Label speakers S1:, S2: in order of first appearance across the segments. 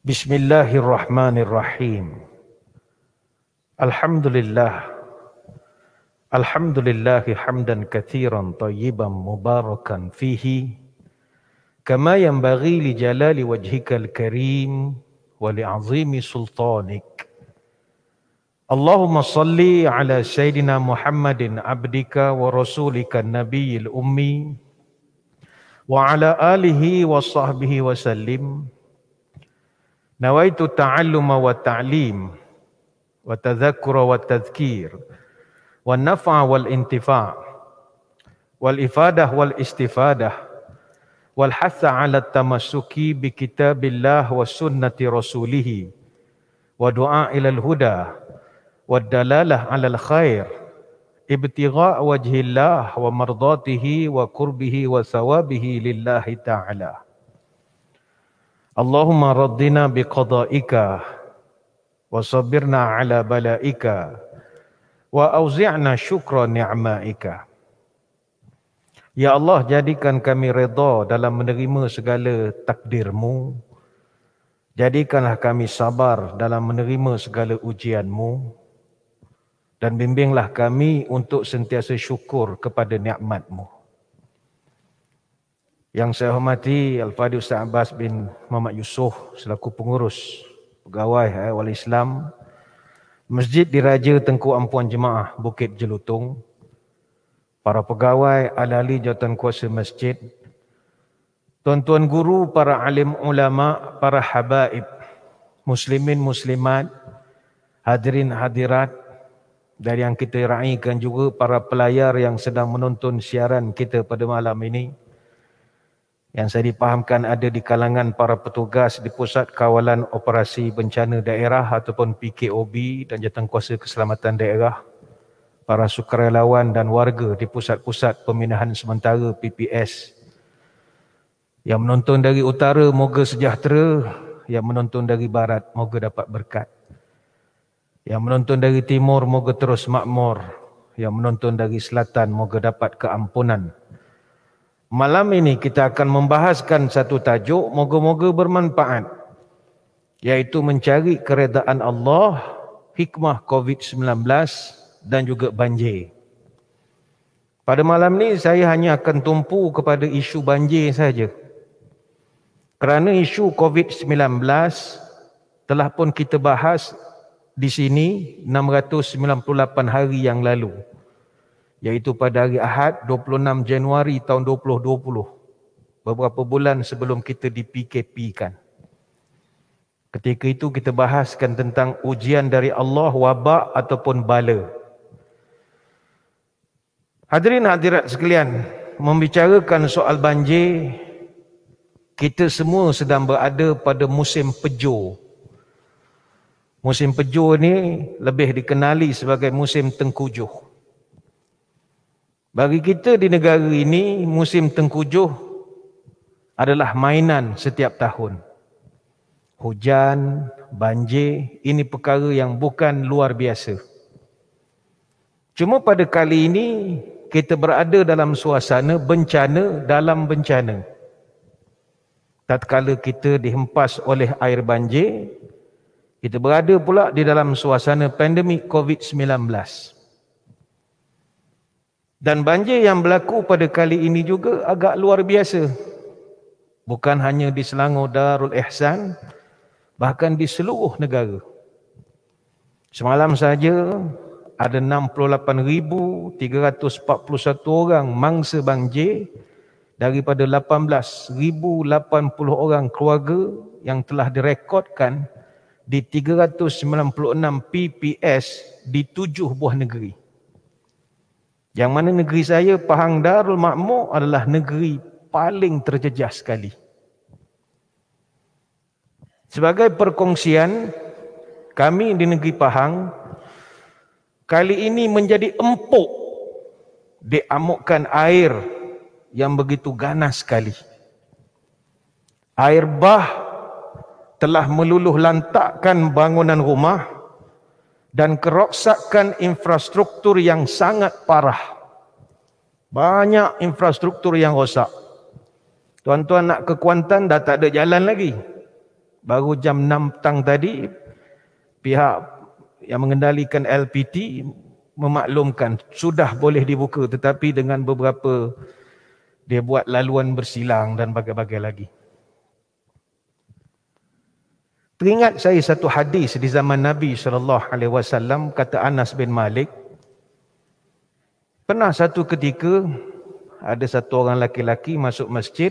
S1: Bismillahirrahmanirrahim. Alhamdulillah. Alhamdulillahi hamdan katsiran tayyiban mubarakan fihi kama yanbaghi li jalali wajhikal karim wa li azimi sultanik. Allahumma salli ala sayyidina Muhammadin abdika wa rasulika nabiyil ummi wa ala alihi wa sahbihi wa sallim. Nawaitu ta'alluma wa ta'lim wa tadhakkura wa tadhkir wa naf'a wal intifa' wal ifadah wal istifadah wal hatha 'ala tamassuki bi kitabillah wa sunnati rasulih wa du'a ila al huda wa dalalah 'ala al khair ibtigha' wajhillah wa mardatihi wa qurbihi wa thawabihi lillahi ta'ala. Allahumma raddina biqada'ika wa sabirna ala bala'ika wa auzi'na syukra ni'ma'ika. Ya Allah, jadikan kami redha dalam menerima segala takdirmu. Jadikanlah kami sabar dalam menerima segala ujianmu. Dan bimbinglah kami untuk sentiasa syukur kepada nikmatmu. Yang saya hormati Al-Fadhil Ustaz Abbas bin Muhammad Yusof selaku pengurus pegawai Wali Islam Masjid Diraja Tengku Ampuan Jemaah Bukit Jelutong, para pegawai ahli jawatan kuasa masjid, tuan-tuan guru, para alim ulama, para habaib, muslimin muslimat, hadirin hadirat, dan yang kita raikan juga para pelayar yang sedang menonton siaran kita pada malam ini. Yang saya dipahamkan ada di kalangan para petugas di Pusat Kawalan Operasi Bencana Daerah ataupun PKOB dan Jawatankuasa Keselamatan Daerah, para sukarelawan dan warga di pusat-pusat pemindahan sementara PPS. Yang menonton dari utara, moga sejahtera. Yang menonton dari barat, moga dapat berkat. Yang menonton dari timur, moga terus makmur. Yang menonton dari selatan, moga dapat keampunan. Malam ini kita akan membahaskan satu tajuk, moga-moga bermanfaat, iaitu mencari keredaan Allah, hikmah COVID-19 dan juga banjir. Pada malam ini saya hanya akan tumpu kepada isu banjir saja. Kerana isu COVID-19 telah pun kita bahas di sini 698 hari yang lalu. Iaitu pada hari Ahad 26 Januari tahun 2020. Beberapa bulan sebelum kita di PKP-kan. Ketika itu kita bahaskan tentang ujian dari Allah, wabak ataupun bala. Hadirin hadirat sekalian, membicarakan soal banjir, kita semua sedang berada pada musim pejo. Musim pejo ni lebih dikenali sebagai musim tengkujuh. Bagi kita di negara ini, musim tengkujuh adalah mainan setiap tahun. Hujan, banjir, ini perkara yang bukan luar biasa. Cuma pada kali ini, kita berada dalam suasana bencana dalam bencana. Tatkala kita dihempas oleh air banjir, kita berada pula di dalam suasana pandemik COVID-19. Dan banjir yang berlaku pada kali ini juga agak luar biasa. Bukan hanya di Selangor Darul Ihsan, bahkan di seluruh negara. Semalam saja ada 68,341 orang mangsa banjir daripada 18,080 orang keluarga yang telah direkodkan di 396 PPS di 7 buah negeri. Yang mana negeri saya, Pahang Darul Makmur, adalah negeri paling terjejas sekali. Sebagai perkongsian, kami di negeri Pahang, kali ini menjadi empuk diamukkan air yang begitu ganas sekali. Air bah telah meluluh lantakkan bangunan rumah dan kerosakan infrastruktur yang sangat parah. Banyak infrastruktur yang rosak. Tuan-tuan nak ke Kuantan dah tak ada jalan lagi. Baru jam 6 petang tadi, pihak yang mengendalikan LPT memaklumkan sudah boleh dibuka, tetapi dengan beberapa dia buat laluan bersilang dan bagai-bagai lagi. Teringat saya satu hadis di zaman Nabi SAW, kata Anas bin Malik, pernah satu ketika ada satu orang laki-laki masuk masjid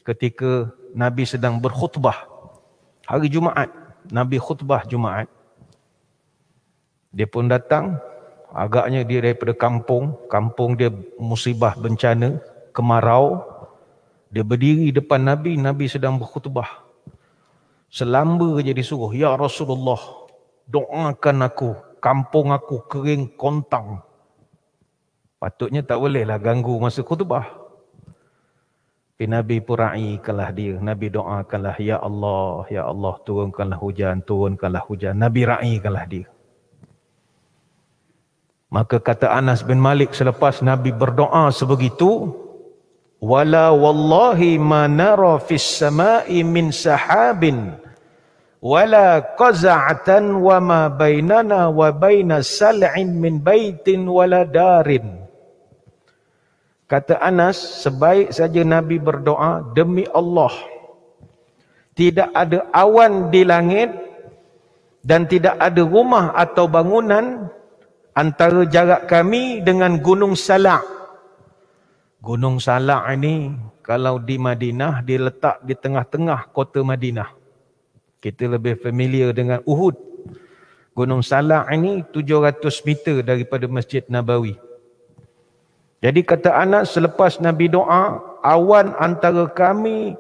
S1: ketika Nabi sedang berkhutbah hari Jumaat. Nabi khutbah Jumaat. Dia pun datang, agaknya dia daripada kampung dia musibah bencana, kemarau. Dia berdiri depan Nabi, Nabi sedang berkhutbah. Selamba je disuruh, ya Rasulullah, doakan aku, kampung aku kering kontang. Patutnya tak bolehlah ganggu masa khutbah. Tapi Nabi pun raikanlah dia. Nabi doakanlah, ya Allah turunkanlah hujan. Nabi raikanlah dia. Maka kata Anas bin Malik selepas Nabi berdoa sebegitu, wala wallahi ma nara fis sama'i min sahabin wala qaza'atan wa ma bainana wa baina sal'in min baitin wala darin. Kata Anas, sebaik saja Nabi berdoa, demi Allah, tidak ada awan di langit dan tidak ada rumah atau bangunan antara jarak kami dengan Gunung Salak. Gunung Salak ini kalau di Madinah, dia letak di tengah-tengah kota Madinah. Kita lebih familiar dengan Uhud. Gunung Salak ini 700 meter daripada Masjid Nabawi. Jadi kata Anas, selepas Nabi doa, awan antara kami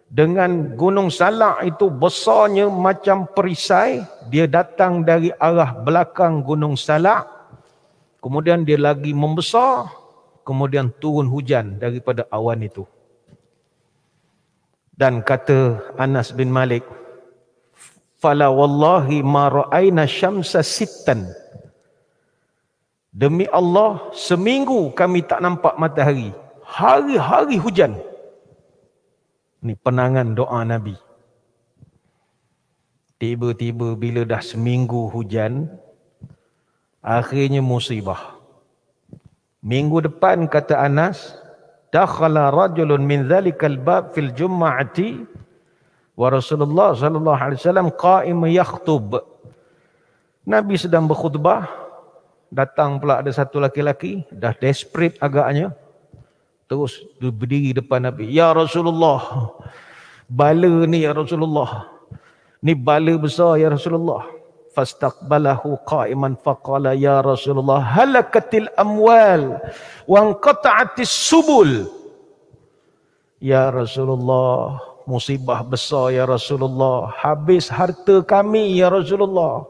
S1: dengan Gunung Salak itu besarnya macam perisai. Dia datang dari arah belakang Gunung Salak. Kemudian dia lagi membesar. Kemudian turun hujan daripada awan itu. Dan kata Anas bin Malik, fala wallahi ma ra'ayna syamsa sittan. Demi Allah, seminggu kami tak nampak matahari. Hari-hari hujan. Ini penangan doa Nabi. Tiba-tiba bila dah seminggu hujan, akhirnya musibah. Minggu depan kata Anas, dakhala rajulun min zalikal bab fil jum'ati wa Rasulullah sallallahu alaihi wasallam qa'im yakhtub. Nabi sedang berkhutbah, datang pula ada satu laki-laki, dah desperate agaknya. Terus berdiri depan Nabi, ya Rasulullah, bala ni ya Rasulullah. Ni bala besar ya Rasulullah. Fastaqbalahu qa'iman faqala ya Rasulullah halakatil amwal wa anqata'atis subul. Ya Rasulullah, musibah besar ya Rasulullah. Habis harta kami ya Rasulullah.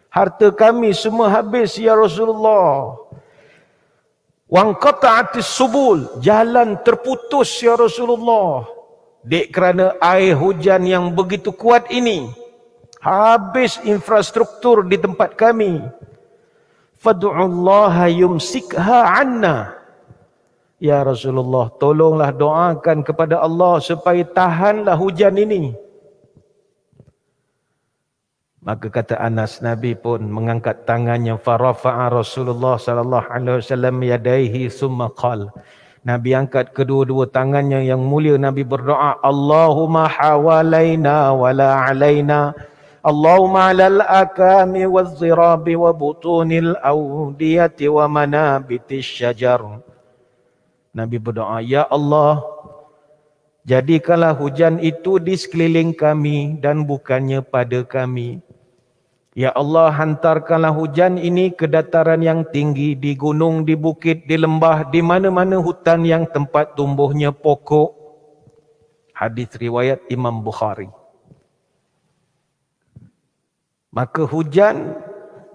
S1: Harta kami semua habis ya Rasulullah. Wa anqata'atis subul, jalan terputus ya Rasulullah. Dek kerana air hujan yang begitu kuat ini, habis infrastruktur di tempat kami. Fad'ullaha yumsikha anna. Ya Rasulullah, tolonglah doakan kepada Allah supaya tahanlah hujan ini. Maka kata Anas, Nabi pun mengangkat tangannya, farafa'a Rasulullah sallallahu alaihi wasallam yadaihi summa qala. Nabi angkat kedua-dua tangannya yang mulia, Nabi berdoa, Allahumma hawalaina wala alaina. Allahumma alal akami wazzirabi wa butunil awdiyati wa manabitis syajar. Nabi berdoa, ya Allah, jadikanlah hujan itu di sekeliling kami dan bukannya pada kami. Ya Allah, hantarkanlah hujan ini ke dataran yang tinggi, di gunung, di bukit, di lembah, di mana-mana hutan yang tempat tumbuhnya pokok. Hadis riwayat Imam Bukhari. Maka hujan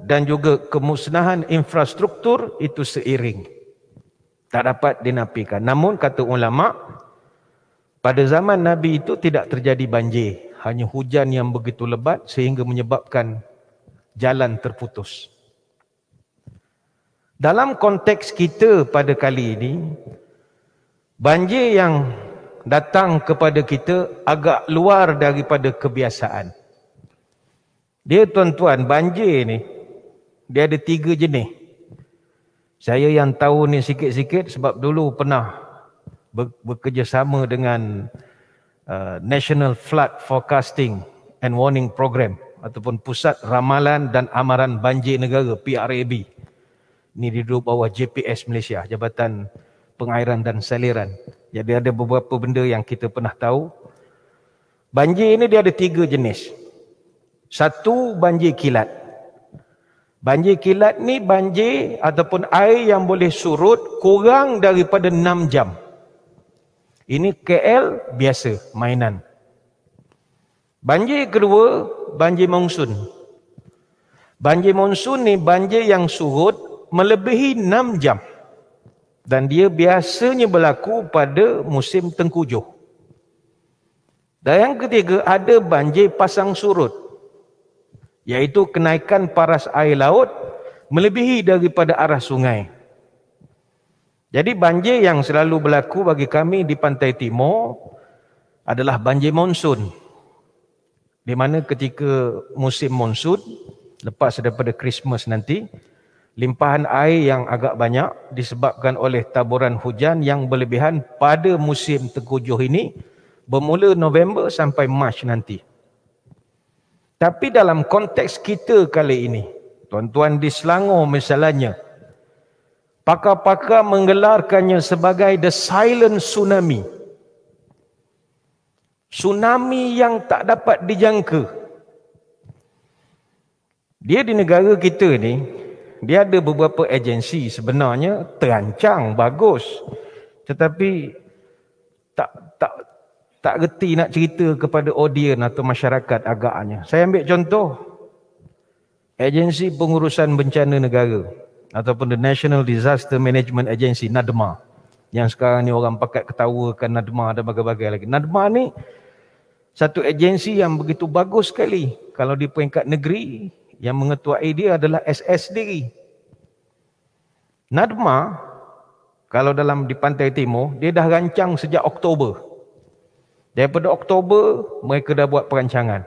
S1: dan juga kemusnahan infrastruktur itu seiring. Tak dapat dinafikan. Namun kata ulama, pada zaman Nabi itu tidak terjadi banjir. Hanya hujan yang begitu lebat sehingga menyebabkan jalan terputus. Dalam konteks kita pada kali ini, banjir yang datang kepada kita agak luar daripada kebiasaan. Dia tuan-tuan, banjir ni, dia ada 3 jenis. Saya yang tahu ni sikit-sikit sebab dulu pernah bekerjasama dengan National Flood Forecasting and Warning Program ataupun Pusat Ramalan dan Amaran Banjir Negara, PRAB. Ini duduk bawah JPS Malaysia, Jabatan Pengairan dan Saliran. Jadi ada beberapa benda yang kita pernah tahu. Banjir ini dia ada 3 jenis. Satu, banjir kilat. Banjir kilat ni banjir ataupun air yang boleh surut kurang daripada 6 jam. Ini KL biasa, mainan. Banjir kedua, banjir monsun. Banjir monsun ni banjir yang surut melebihi 6 jam. Dan dia biasanya berlaku pada musim tengkujuh. Dan yang ketiga, ada banjir pasang surut, iaitu kenaikan paras air laut melebihi daripada arah sungai. Jadi banjir yang selalu berlaku bagi kami di Pantai Timur adalah banjir monsun. Di mana ketika musim monsun, lepas daripada Christmas nanti, limpahan air yang agak banyak disebabkan oleh taburan hujan yang berlebihan pada musim tengkujuh ini bermula November sampai Mac nanti. Tapi dalam konteks kita kali ini, tuan-tuan, di Selangor misalnya, pakar-pakar menggelarkannya sebagai the silent tsunami. Tsunami yang tak dapat dijangka. Dia di negara kita ni, dia ada beberapa agensi sebenarnya terancang, bagus. Tetapi tak reti nak cerita kepada audien atau masyarakat agaknya. Saya ambil contoh, Agensi Pengurusan Bencana Negara ataupun the National Disaster Management Agency, NADMA. Yang sekarang ni orang pakai ketawakan NADMA dan bagai-bagai lagi. NADMA ni satu agensi yang begitu bagus sekali. Kalau di peringkat negeri, yang mengetuai dia adalah SS sendiri. NADMA, kalau dalam di Pantai Timur, dia dah rancang sejak Oktober. Daripada Oktober, mereka dah buat perancangan.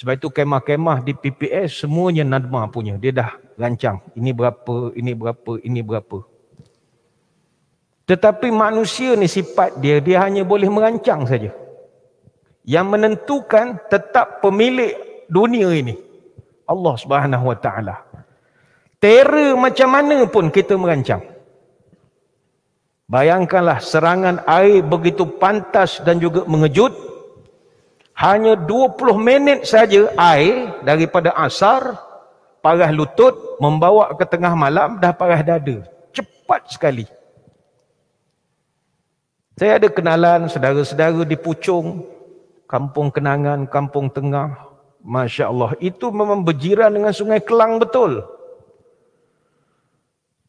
S1: Sebab itu kemah-kemah di PPS, semuanya NADMA punya. Dia dah rancang. Ini berapa, ini berapa, ini berapa. Tetapi manusia ni sifat dia hanya boleh merancang saja. Yang menentukan tetap pemilik dunia ini, Allah Subhanahu Wa Taala. Terror macam mana pun kita merancang. Bayangkanlah serangan air begitu pantas dan juga mengejut. Hanya 20 minit saja air daripada asar, parah lutut, membawa ke tengah malam, dah parah dada. Cepat sekali. Saya ada kenalan saudara-saudara di Puchong, Kampung Kenangan, Kampung Tengah. Masya Allah, itu memang berjiran dengan Sungai Kelang betul.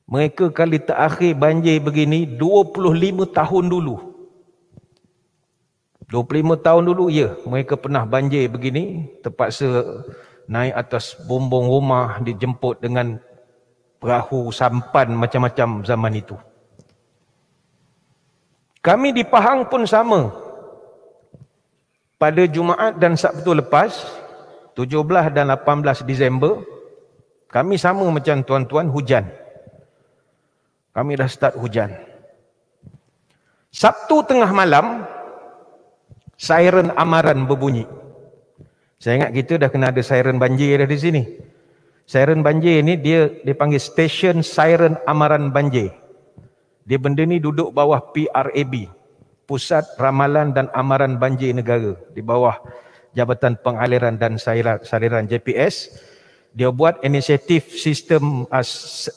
S1: Mereka kali terakhir banjir begini 25 tahun dulu. 25 tahun dulu, ya, mereka pernah banjir begini, terpaksa naik atas bumbung rumah, dijemput dengan perahu sampan macam-macam zaman itu. Kami di Pahang pun sama. Pada Jumaat dan Sabtu lepas, 17 dan 18 Disember, kami sama macam tuan-tuan, hujan. Kami dah start hujan. Sabtu tengah malam, siren amaran berbunyi. Saya ingat kita dah kena ada siren banjir dah di sini. Siren banjir ni dia panggil Station Siren Amaran Banjir. Dia benda ni duduk bawah PRAB, Pusat Ramalan dan Amaran Banjir Negara, di bawah Jabatan Pengaliran dan Saliran JPS. Dia buat inisiatif sistem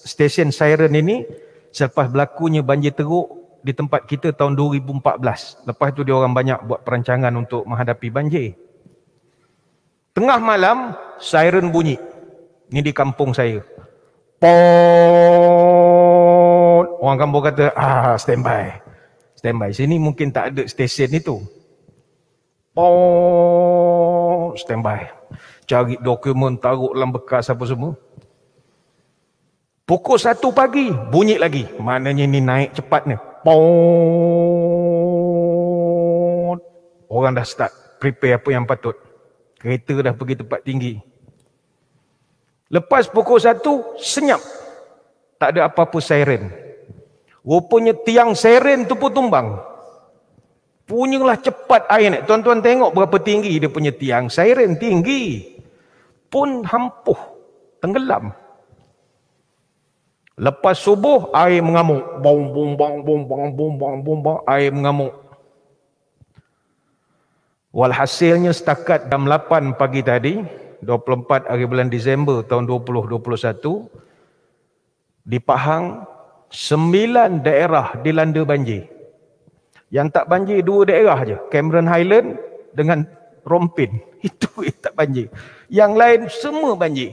S1: stesen siren ini selepas berlakunya banjir teruk di tempat kita tahun 2014. Lepas tu dia orang banyak buat perancangan untuk menghadapi banjir. Tengah malam, siren bunyi. Ini di kampung saya. Pot. Orang kampung kata, standby. Standby. Sini mungkin tak ada stesen itu. Pot. Standby. Cari dokumen, taruh dalam bekas apa semua. Pukul 1 pagi, bunyi lagi. Maknanya ni naik cepat ni. Orang dah start prepare apa yang patut. Kereta dah pergi tempat tinggi. Lepas pukul 1, senyap. Tak ada apa-apa siren. Rupanya tiang siren tu pun tumbang. Punyalah cepat air naik. Tuan-tuan tengok berapa tinggi dia punya tiang. Siren tinggi. Pun hampuh. Tenggelam. Lepas subuh, air mengamuk. Bong, bong, bong, bong, bong, bong, bong, bong, bong. Air mengamuk. Walhasilnya setakat jam 8 pagi tadi, 24 hari bulan Disember tahun 2021, di Pahang, 9 daerah dilanda banjir. Yang tak banjir 2 daerah je, Cameron Highland dengan Rompin. Itu yang tak banjir. Yang lain semua banjir.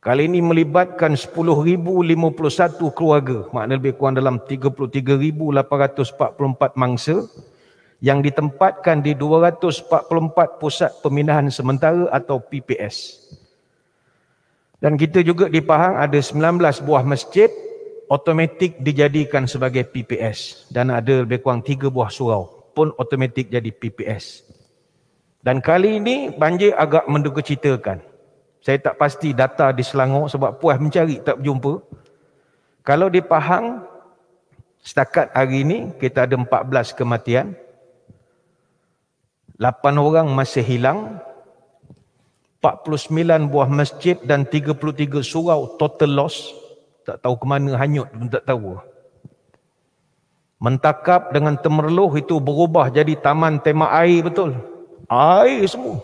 S1: Kali ini melibatkan 10,051 keluarga, maknanya lebih kurang dalam 33,844 mangsa yang ditempatkan di 244 pusat pemindahan sementara atau PPS. Dan kita juga di Pahang ada 19 buah masjid automatik dijadikan sebagai PPS dan ada lebih kurang 3 buah surau pun automatik jadi PPS. Dan kali ini banjir agak mendukacitakan. Saya tak pasti data di Selangor sebab puas mencari tak berjumpa. Kalau di Pahang, setakat hari ini kita ada 14 kematian. 8 orang masih hilang. 49 buah masjid dan 33 surau total loss. Tak tahu ke mana hanyut pun tak tahu. Mentakap dengan Temerloh itu berubah jadi taman tema air betul. Air semua.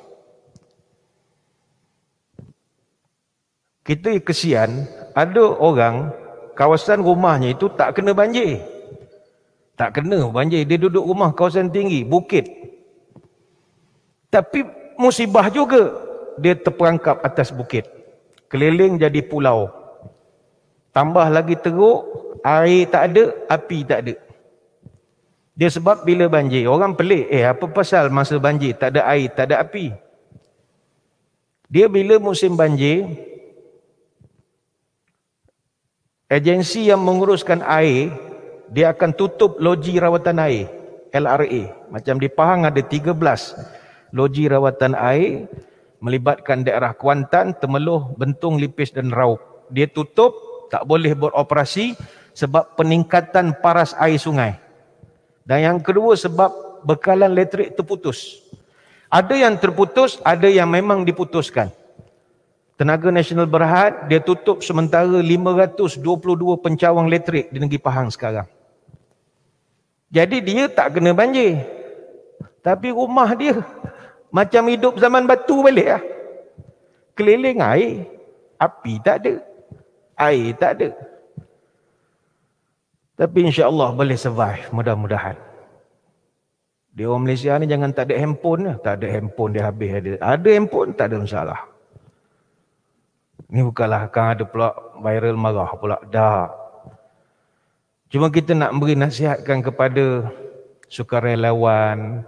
S1: Kita kesian, ada orang kawasan rumahnya itu tak kena banjir. Tak kena banjir, dia duduk rumah kawasan tinggi, bukit. Tapi musibah juga, dia terperangkap atas bukit. Keliling jadi pulau. Tambah lagi teruk, air tak ada, api tak ada. Dia sebab bila banjir, orang pelik, apa pasal masa banjir tak ada air, tak ada api. Dia bila musim banjir, agensi yang menguruskan air, dia akan tutup loji rawatan air, LRA. Macam di Pahang ada 13 loji rawatan air, melibatkan daerah Kuantan, Temerloh, Bentong, Lipis dan Raub. Dia tutup, tak boleh beroperasi sebab peningkatan paras air sungai. Dan yang kedua sebab bekalan elektrik terputus. Ada yang terputus, ada yang memang diputuskan. Tenaga Nasional Berhad, dia tutup sementara 522 pencawang elektrik di negeri Pahang sekarang. Jadi dia tak kena banjir. Tapi rumah dia macam hidup zaman batu balik lah. Keliling air, api tak ada, air tak ada. Tapi insya-Allah boleh survive, mudah-mudahan. Di orang Malaysia ni jangan tak ada handphone lah. Tak ada handphone dia habis ada. Ada handphone tak ada masalah. Ni bukanlah akan ada pula viral marah pula. Dah. Cuma kita nak beri nasihatkan kepada sukarelawan,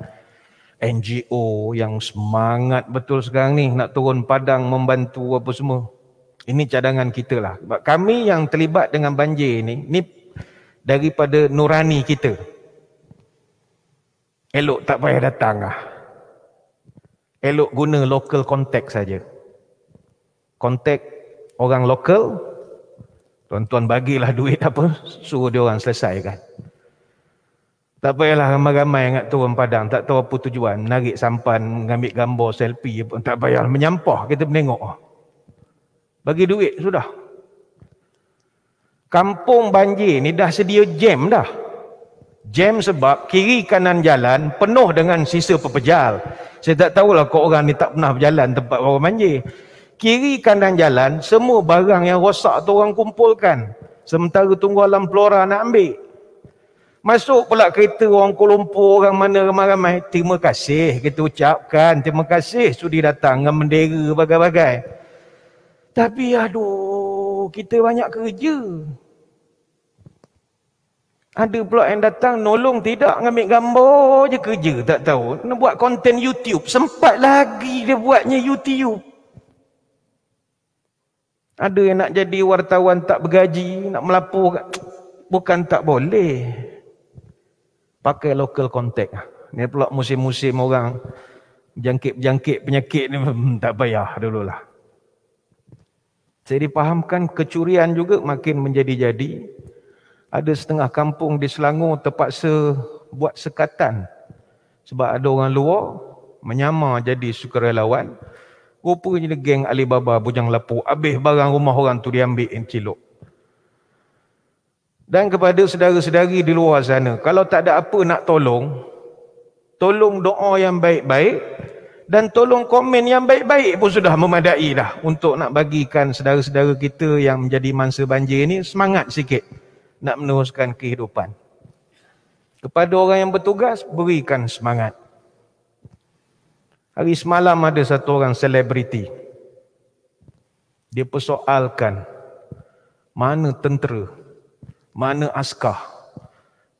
S1: NGO yang semangat betul sekarang ni nak turun padang membantu apa semua. Ini cadangan kita lah. Sebab kami yang terlibat dengan banjir ni daripada nurani kita. Elok tak payah datang lah. Elok guna local contact saja. Kontak orang lokal, tuan-tuan bagilah duit apa, suruh dia orang selesaikan. Tak payahlah ramai-ramai nak turun padang, tak tahu apa tujuan, menarik sampan, mengambil gambar, selfie pun tak payah, menyampah kita menengok. Bagi duit sudah. Kampung banjir ni dah sedia jam dah. Jam sebab kiri kanan jalan penuh dengan sisa pepejal. Saya tak tahulah kok orang ni tak pernah berjalan tempat orang banjir. Kiri kanan jalan, semua barang yang rosak tu orang kumpulkan. Sementara tunggu alam flora nak ambil. Masuk pula kereta orang Kuala Lumpur, orang mana ramai-ramai. Terima kasih, kita ucapkan. Terima kasih sudi datang dengan bendera bagai-bagai. Tapi aduh, kita banyak kerja. Ada pula yang datang nolong tidak, ngambil gambar je kerja, tak tahu. Nak buat konten YouTube, sempat lagi dia buatnya YouTube. Ada yang nak jadi wartawan tak bergaji, nak melapor, bukan tak boleh. Pakai local contact. Ni pula musim-musim orang jangkit penyakit ni tak payah dululah. Saya dipahamkan kecurian juga makin menjadi-jadi. Ada setengah kampung di Selangor terpaksa buat sekatan sebab ada orang luar menyamar jadi sukarelawan. Rupanya geng Alibaba bujang lapuk, habis barang rumah orang tu diambil cilok. Dan kepada saudara-saudari di luar sana, kalau tak ada apa nak tolong, tolong doa yang baik-baik dan tolong komen yang baik-baik pun sudah memadai dah untuk nak bagikan saudara-saudara kita yang menjadi mangsa banjir ni semangat sikit nak meneruskan kehidupan. Kepada orang yang bertugas, berikan semangat. Hari semalam ada satu orang selebriti. Dia persoalkan mana tentera, mana askar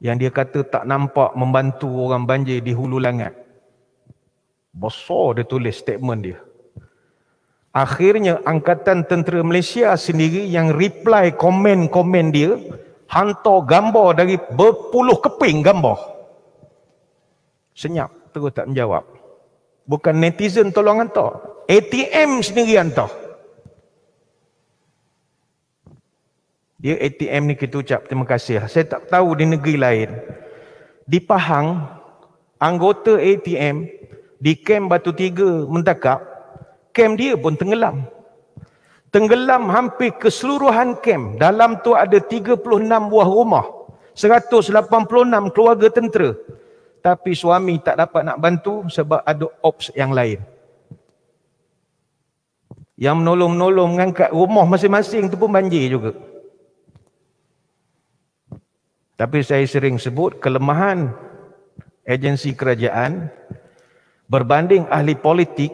S1: yang dia kata tak nampak membantu orang banjir di Hulu Langat. Besar dia tulis statement dia. Akhirnya Angkatan Tentera Malaysia sendiri yang reply komen-komen dia, hantar gambar dari berpuluh keping gambar. Senyap, terus tak menjawab. Bukan netizen tolong hantar, ATM sendiri hantar. Dia ATM ni kita ucap terima kasih. Saya tak tahu di negeri lain. Di Pahang, anggota ATM di kem Batu Tiga Mentakap, kem dia pun tenggelam. Tenggelam hampir keseluruhan kem. Dalam tu ada 36 buah rumah, 186 keluarga tentera. Tapi suami tak dapat nak bantu sebab ada ops yang lain. Yang menolong-menolong mengangkat rumah masing-masing tu pun banjir juga. Tapi saya sering sebut kelemahan agensi kerajaan berbanding ahli politik,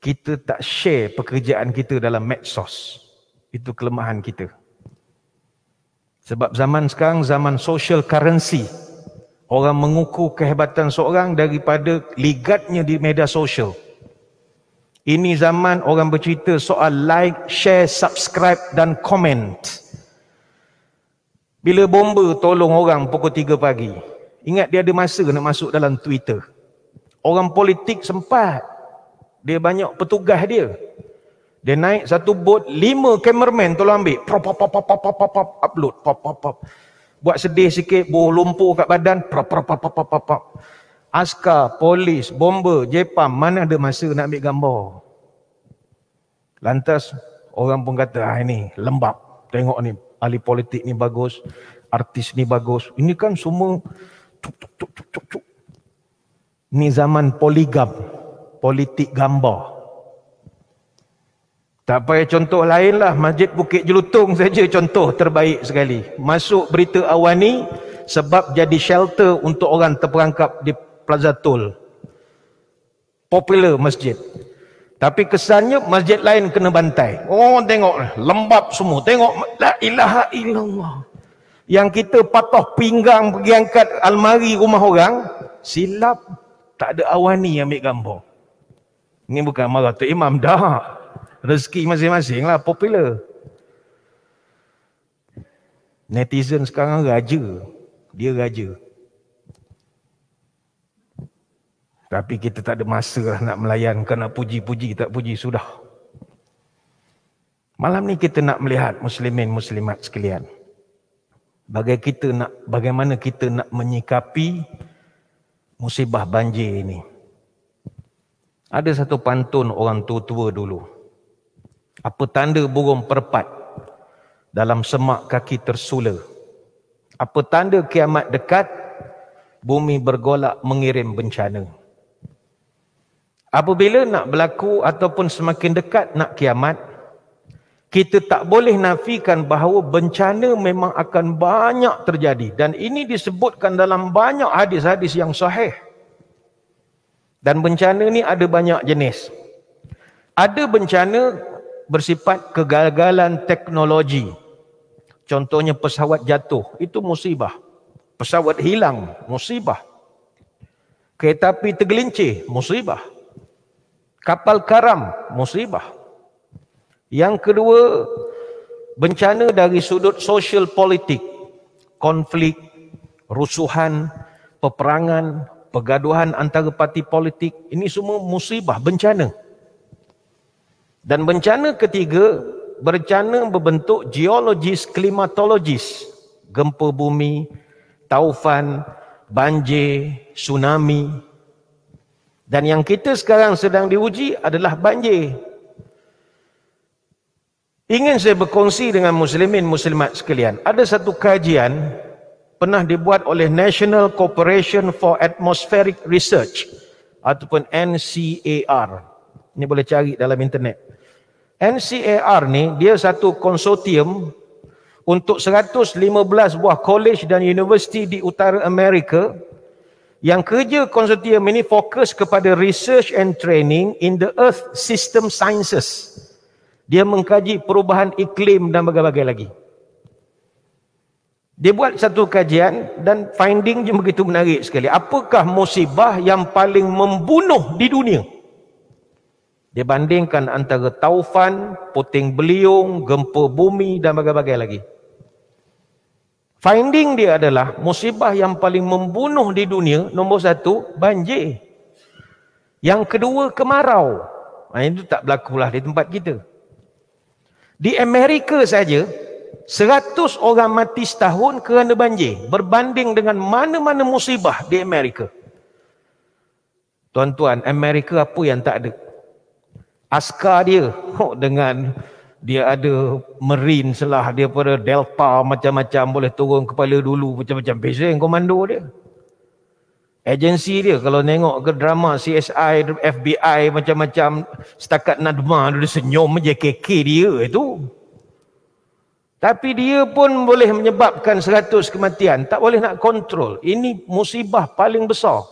S1: kita tak share pekerjaan kita dalam medsos. Itu kelemahan kita. Sebab zaman sekarang zaman social currency. Orang mengukur kehebatan seorang daripada ligatnya di media sosial. Ini zaman orang bercerita soal like, share, subscribe dan comment. Bila bomba tolong orang pukul 3 pagi, ingat dia ada masa nak masuk dalam Twitter. Orang politik sempat. Dia banyak petugas dia. Dia naik satu bot, 5 cameraman tolong ambil. Upload. Buat sedih sikit, buah lumpur kat badan. Askar, polis, bomba, jepam, mana ada masa nak ambil gambar. Lantas, orang pun kata, ini lembab. Tengok ni, ahli politik ni bagus, artis ni bagus. Ini kan semua cuk. Ini zaman poligam, politik gambar. Tak payah contoh lain lah, Masjid Bukit Jelutong saja contoh terbaik sekali. Masuk berita Awani sebab jadi shelter untuk orang terperangkap di Plaza Tol. Popular masjid. Tapi kesannya masjid lain kena bantai. Oh tengok, lembab semua. Tengok, la ilaha illallah. Yang kita patah pinggang pergi angkat almari rumah orang, silap tak ada Awani yang ambil gambar. Ini bukan marah Tok Imam dah. Rezeki masing-masing lah, popular. Netizen sekarang raja. Dia raja. Tapi kita tak ada masa lah nak melayan. Kan nak puji-puji, tak puji, sudah. Malam ni kita nak melihat muslimin muslimat sekalian. Bagaimana kita nak menyikapi musibah banjir ini. Ada satu pantun orang tua-tua dulu. Apa tanda burung perpat dalam semak kaki tersula? Apa tanda kiamat dekat? Bumi bergolak mengirim bencana. Apabila nak berlaku ataupun semakin dekat nak kiamat, kita tak boleh nafikan bahawa bencana memang akan banyak terjadi. Dan ini disebutkan dalam banyak hadis-hadis yang sahih. Dan bencana ni ada banyak jenis. Ada bencana bersifat kegagalan teknologi. Contohnya pesawat jatuh, itu musibah. Pesawat hilang, musibah. Kereta api tergelincir, musibah. Kapal karam, musibah. Yang kedua, bencana dari sudut sosial politik, konflik, rusuhan, peperangan, pergaduhan antara parti politik, ini semua musibah, bencana. Dan bencana ketiga, bencana berbentuk geologis, klimatologis, gempa bumi, taufan, banjir, tsunami. Dan yang kita sekarang sedang diuji adalah banjir. Ingin saya berkongsi dengan muslimin muslimat sekalian. Ada satu kajian pernah dibuat oleh National Corporation for Atmospheric Research ataupun NCAR. Ini boleh cari dalam internet. NCAR ni dia satu konsortium untuk 115 buah college dan universiti di utara Amerika, yang kerja konsortium ini fokus kepada research and training in the earth system sciences. Dia mengkaji perubahan iklim dan berbagai lagi. Dia buat satu kajian dan findingnya begitu menarik sekali. Apakah musibah yang paling membunuh di dunia? Dia bandingkan antara taufan, puting beliung, gempa bumi dan berbagai lagi. Finding dia adalah musibah yang paling membunuh di dunia, nombor satu, banjir. Yang kedua, kemarau. Itu tak berlakulah di tempat kita. Di Amerika saja, 100 orang mati setahun kerana banjir. Berbanding dengan mana-mana musibah di Amerika. Tuan-tuan, Amerika apa yang tak ada? Askar dia, dengan dia ada marine selah dia pada Delta macam-macam, boleh turun kepala dulu macam-macam. Pesen komando dia. Agensi dia, kalau tengok ke drama CSI, FBI macam-macam, setakat Nadma dia senyum je, KK dia itu. Tapi dia pun boleh menyebabkan 100 kematian. Tak boleh nak kontrol. Ini musibah paling besar.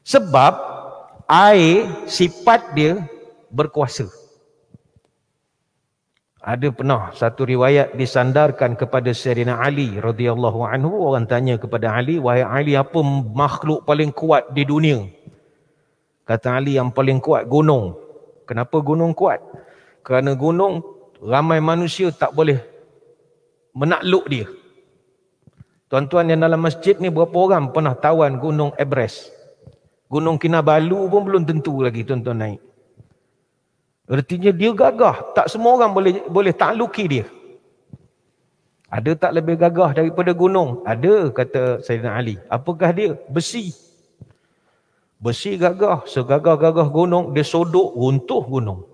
S1: Sebab air, sifat dia berkuasa. Ada pernah satu riwayat disandarkan kepada Sayyidina Ali radhiyallahu anhu. Orang tanya kepada Ali, wahai Ali, apa makhluk paling kuat di dunia? Kata Ali, yang paling kuat gunung. Kenapa gunung kuat? Kerana gunung ramai manusia tak boleh menakluk dia. Tuan-tuan yang dalam masjid ni, berapa orang pernah tawan gunung Everest? Gunung Kinabalu pun belum tentu lagi tuan-tuan naik. Artinya dia gagah. Tak semua orang boleh takluki dia. Ada tak lebih gagah daripada gunung? Ada, kata Sayyidina Ali. Apakah dia? Besi. Besi gagah. Segagah-gagah gunung, dia sodok runtuh gunung.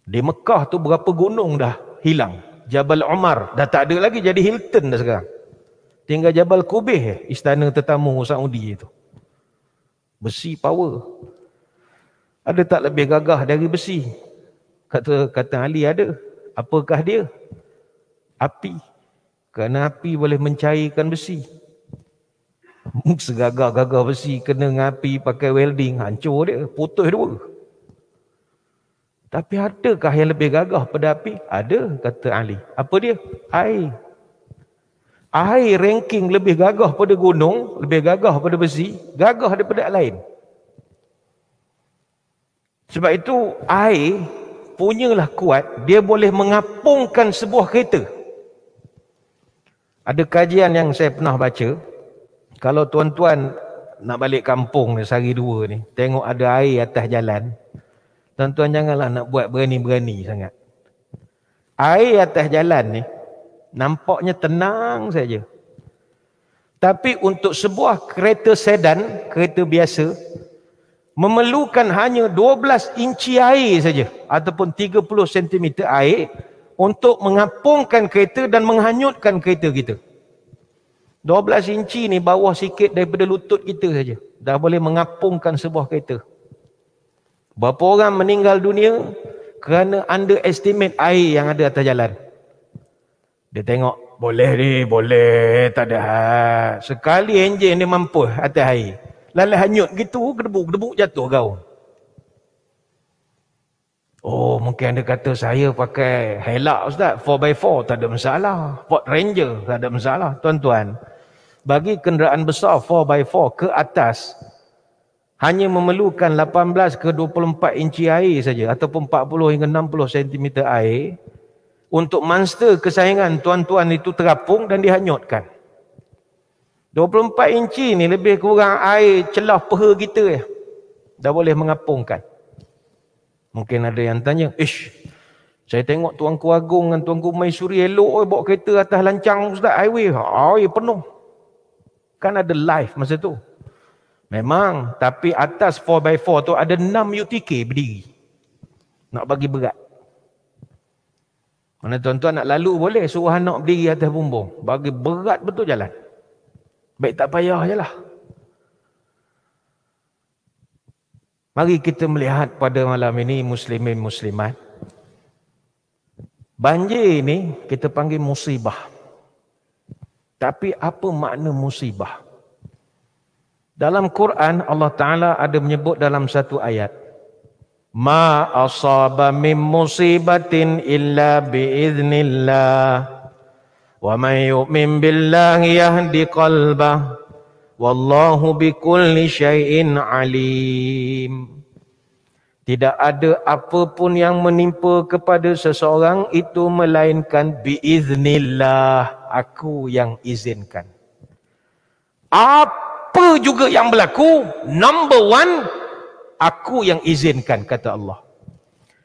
S1: Di Mekah tu berapa gunung dah hilang. Jabal Umar dah tak ada lagi, jadi Hilton dah sekarang. Tinggal Jabal Kubeh, istana tetamu Saudi itu. Besi power. Ada tak lebih gagah dari besi? Kata Ali, ada. Apakah dia? Api. Kerana api boleh mencairkan besi. Segagah-gagah besi kena dengan api pakai welding, hancur dia, putus dua. Tapi adakah yang lebih gagah pada api? Ada, kata Ali. Apa dia? Air. Air ranking lebih gagah pada gunung, lebih gagah pada besi, gagah daripada lain. Sebab itu air punyalah kuat, dia boleh mengapungkan sebuah kereta. Ada kajian yang saya pernah baca, kalau tuan-tuan nak balik kampung ni, sehari dua ni, tengok ada air atas jalan, tuan-tuan janganlah nak buat berani-berani sangat. Air atas jalan ni nampaknya tenang saja. Tapi untuk sebuah kereta sedan, kereta biasa, memerlukan hanya 12 inci air saja ataupun 30 cm air untuk mengapungkan kereta dan menghanyutkan kereta kita. 12 inci ni bawah sikit daripada lutut kita saja, dah boleh mengapungkan sebuah kereta. Berapa orang meninggal dunia kerana underestimate air yang ada atas jalan. Dia tengok, boleh ni, boleh, tak ada hal. Sekali enjin dia mampu atas air, lalu hanyut gitu, gedebuk-gedebuk jatuh kau. Oh, mungkin dia kata, saya pakai Hilux Ustaz, 4x4 tak ada masalah. Ford Ranger tak ada masalah. Tuan-tuan, bagi kenderaan besar 4x4 ke atas, hanya memerlukan 18 ke 24 inci air saja, ataupun 40 hingga 60 cm air, untuk monster kesayangan tuan-tuan itu terapung dan dihanyutkan. 24 inci ni lebih kurang air celah peha kita ya. Dah boleh mengapungkan. Mungkin ada yang tanya, saya tengok Tuanku Agong dengan Tuanku Maisuri elok bawa kereta atas lancang Ustaz, highway. Air penuh. Kan ada live masa tu. Memang, tapi atas 4x4 tu ada 6 UTK berdiri. Nak bagi berat. Mana tuan-tuan nak lalu boleh, suruh anak berdiri atas bumbung. Bagi berat betul jalan. Baik tak payah je lah. Mari kita melihat pada malam ini muslimin muslimat. Banjir ini kita panggil musibah. Tapi apa makna musibah? Dalam Quran Allah Ta'ala ada menyebut dalam satu ayat. Ma asaba min musibatin illa biiznillah. Wa man yu'min billahi yahdi qalbah. Wallahu bikulli syai'in alim. Tidak ada apapun yang menimpa kepada seseorang itu melainkan biiznillah. Aku yang izinkan. Apa juga yang berlaku, number one, aku yang izinkan, kata Allah.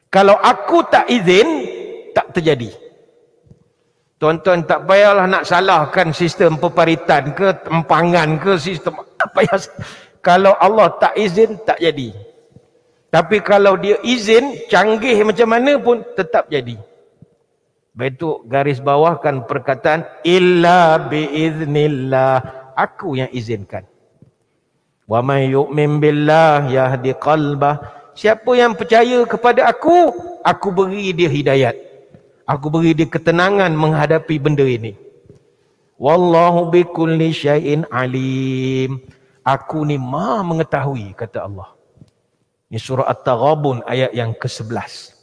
S1: Kalau aku tak izin, tak terjadi. Tuan-tuan tak payahlah nak salahkan sistem peparitan ke, empangan ke, sistem. Tak payah. Kalau Allah tak izin, tak jadi. Tapi kalau dia izin, canggih macam mana pun tetap jadi. Betul garis bawahkan perkataan illa biiznillah. Aku yang izinkan. Wa may yu'min billah yahdi qalbah. Siapa yang percaya kepada aku beri dia hidayat. Aku beri dia ketenangan menghadapi benda ini. Wallahu bikulli syai'in alim. Aku ni Maha mengetahui, kata Allah. Ini surah At-Taghabun ayat yang ke-11.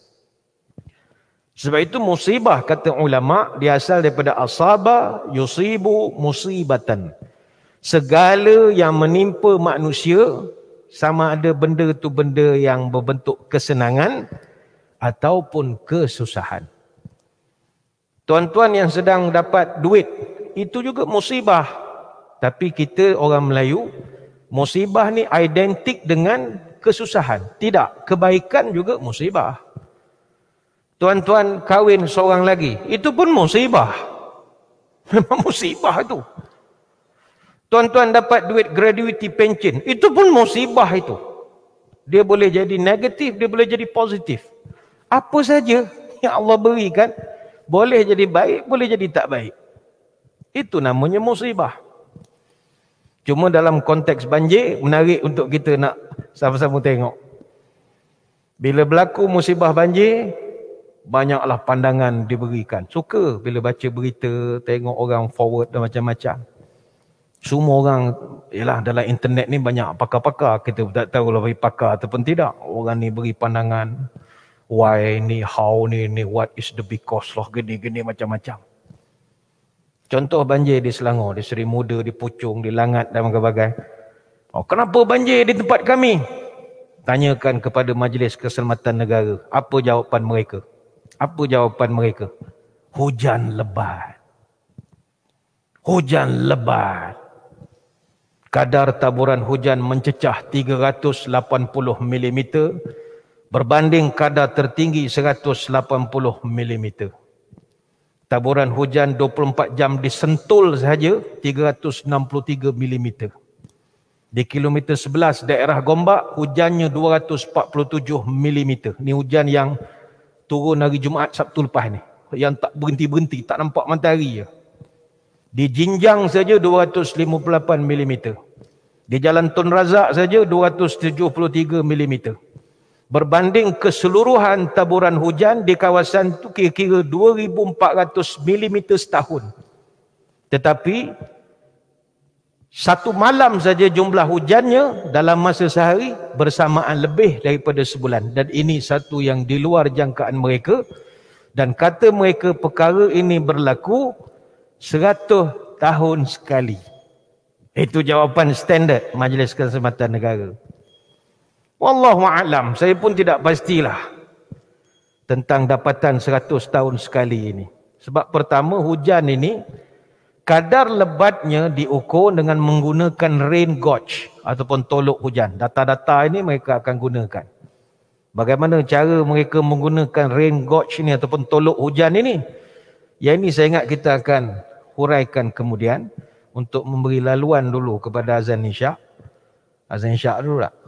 S1: Sebab itu musibah, kata ulama, dia asal daripada asaba yusibu musibatan. Segala yang menimpa manusia, sama ada benda tu benda yang berbentuk kesenangan ataupun kesusahan. Tuan-tuan yang sedang dapat duit, itu juga musibah. Tapi kita orang Melayu, musibah ni identik dengan kesusahan. Tidak, kebaikan juga musibah. Tuan-tuan kahwin seorang lagi, itu pun musibah. Memang musibah itu. Tuan-tuan dapat duit gratuity pension, itu pun musibah itu. Dia boleh jadi negatif, dia boleh jadi positif. Apa saja yang Allah berikan, boleh jadi baik, boleh jadi tak baik. Itu namanya musibah. Cuma dalam konteks banjir, menarik untuk kita nak sama-sama tengok. Bila berlaku musibah banjir, banyaklah pandangan diberikan. Suka bila baca berita, tengok orang forward dan macam-macam. Semua orang, yalah dalam internet ni banyak pakar-pakar. Kita tak tahu lah bagi pakar ataupun tidak. Orang ni beri pandangan. Why ni, how ni, what is the because lah, gini-gini macam-macam. Contoh banjir di Selangor, di Seri Muda, di Puchong, di Langat dan berbagai. Kenapa banjir di tempat kami? Tanyakan kepada Majlis Keselamatan Negara. Apa jawapan mereka? Apa jawapan mereka? Hujan lebat. Hujan lebat. Kadar taburan hujan mencecah 380 mm. Berbanding kadar tertinggi 180 mm. Taburan hujan 24 jam di Sentul sahaja 363 mm. Di kilometer 11 daerah Gombak hujannya 247 mm. Ni hujan yang turun hari Jumaat Sabtu lepas ni. Yang tak berhenti-berhenti, tak nampak matahari je. Di Jinjang saja 258 mm. Di Jalan Tun Razak saja 273 mm. Berbanding keseluruhan taburan hujan di kawasan itu kira-kira 2,400 mm setahun. Tetapi satu malam saja jumlah hujannya dalam masa sehari bersamaan lebih daripada sebulan. Dan ini satu yang di luar jangkaan mereka. Dan kata mereka perkara ini berlaku 100 tahun sekali. Itu jawapan standard Majlis Keselamatan Negara. Wallahu a'lam, saya pun tidak pastilah tentang dapatan 100 tahun sekali ini. Sebab pertama hujan ini Kadar lebatnya diukur dengan menggunakan rain gauge ataupun tolok hujan. Data-data ini mereka akan gunakan. Bagaimana cara mereka menggunakan rain gauge ini ataupun tolok hujan ini? Yang ini saya ingat kita akan huraikan kemudian untuk memberi laluan dulu kepada azan isyak. Azan isyak dulu tak?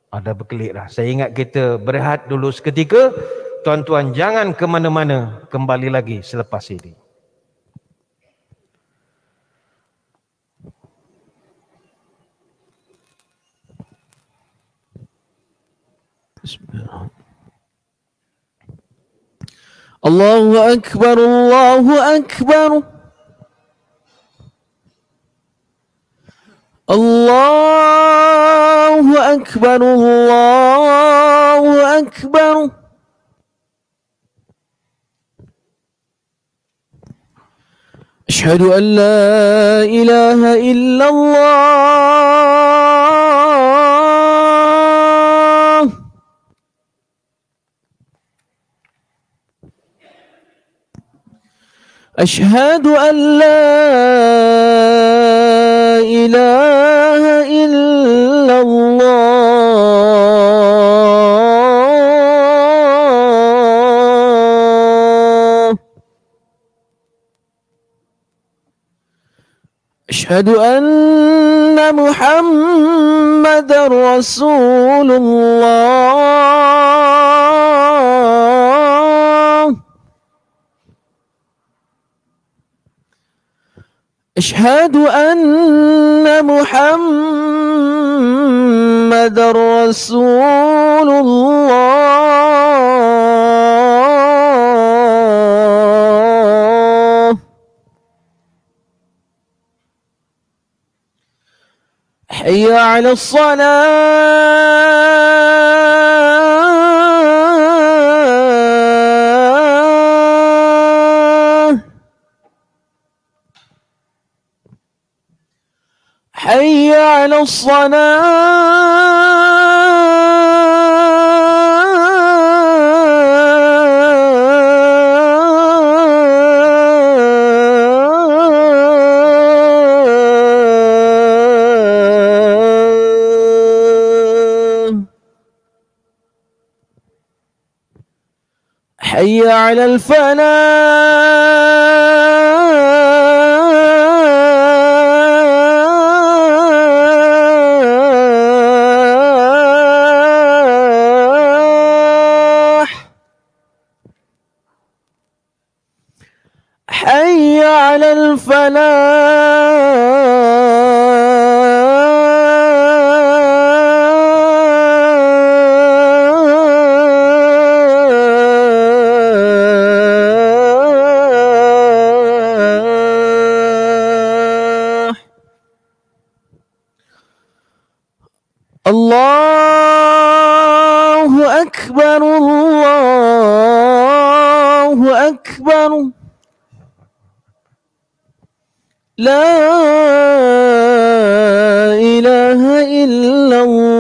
S1: Ada berkelik dah. Saya ingat kita berehat dulu seketika. Tuan-tuan jangan ke mana-mana, kembali lagi selepas ini.
S2: Allahu Akbar, Allahu Akbar. Allahu Akbar, Allahu Akbar. Asyhadu an la ilaha illallah. Asyhadu an la ilaha illallah. Asyhadu anna Muhammadar Rasulullah. Asyhadu anna Muhammadar Rasulullah. Hayya 'alas salah. Hayya 'alas salah. Hayya 'alal falah. Hayya 'alal falah. Allahu Akbar, Allahu Akbar. La ilaha illallah.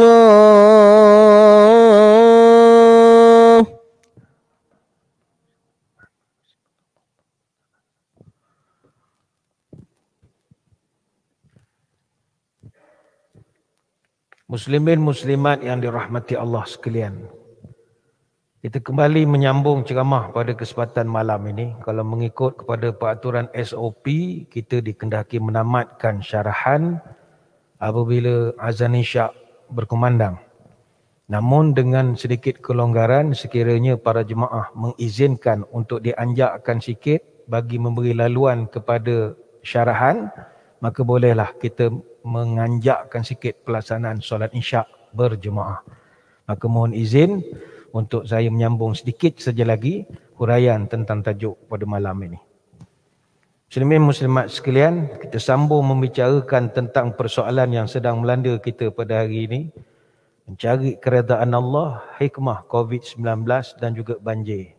S1: Muslimin muslimat yang dirahmati Allah sekalian. Kita kembali menyambung ceramah pada kesempatan malam ini. Kalau mengikut kepada peraturan SOP, kita dikendaki menamatkan syarahan apabila azan isyak berkumandang. Namun dengan sedikit kelonggaran sekiranya para jemaah mengizinkan untuk dianjakkan sikit bagi memberi laluan kepada syarahan, maka bolehlah kita menganjakkan sikit pelaksanaan solat isyak berjemaah. Maka mohon izin untuk saya menyambung sedikit saja lagi huraian tentang tajuk pada malam ini. Muslimin muslimat sekalian, kita sambung membicarakan tentang persoalan yang sedang melanda kita pada hari ini. Mencari keredaan Allah, hikmah COVID-19 dan juga banjir.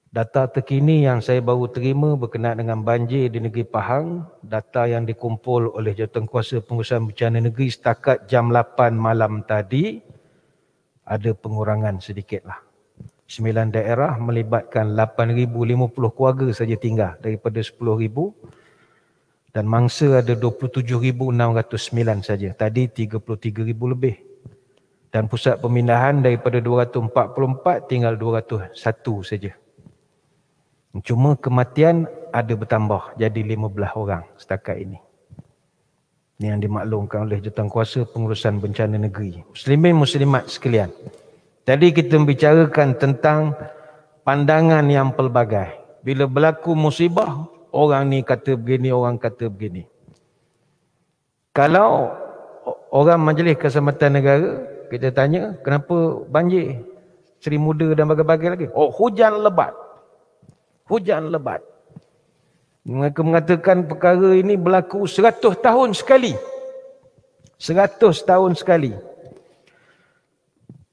S1: Data terkini yang saya baru terima berkenaan dengan banjir di negeri Pahang, data yang dikumpul oleh Jawatankuasa Pengurusan Bencana Negeri setakat jam 8 malam tadi, ada pengurangan sedikitlah. 9 daerah melibatkan 8,050 keluarga saja tinggal daripada 10,000. Dan mangsa ada 27,609 saja. Tadi 33,000 lebih. Dan pusat pemindahan daripada 244 tinggal 201 saja. Cuma kematian ada bertambah jadi 15 orang setakat ini. Ini yang dimaklumkan oleh Jawatankuasa Pengurusan Bencana Negeri. Muslimin muslimat sekalian. Tadi kita membicarakan tentang pandangan yang pelbagai. Bila berlaku musibah, orang ni kata begini, orang kata begini. Kalau orang Majlis Keselamatan Negara, kita tanya, kenapa banjir? Seri Muda dan bagai-bagai lagi. Oh, hujan lebat. Hujan lebat. Mereka mengatakan perkara ini berlaku 100 tahun sekali. 100 tahun sekali.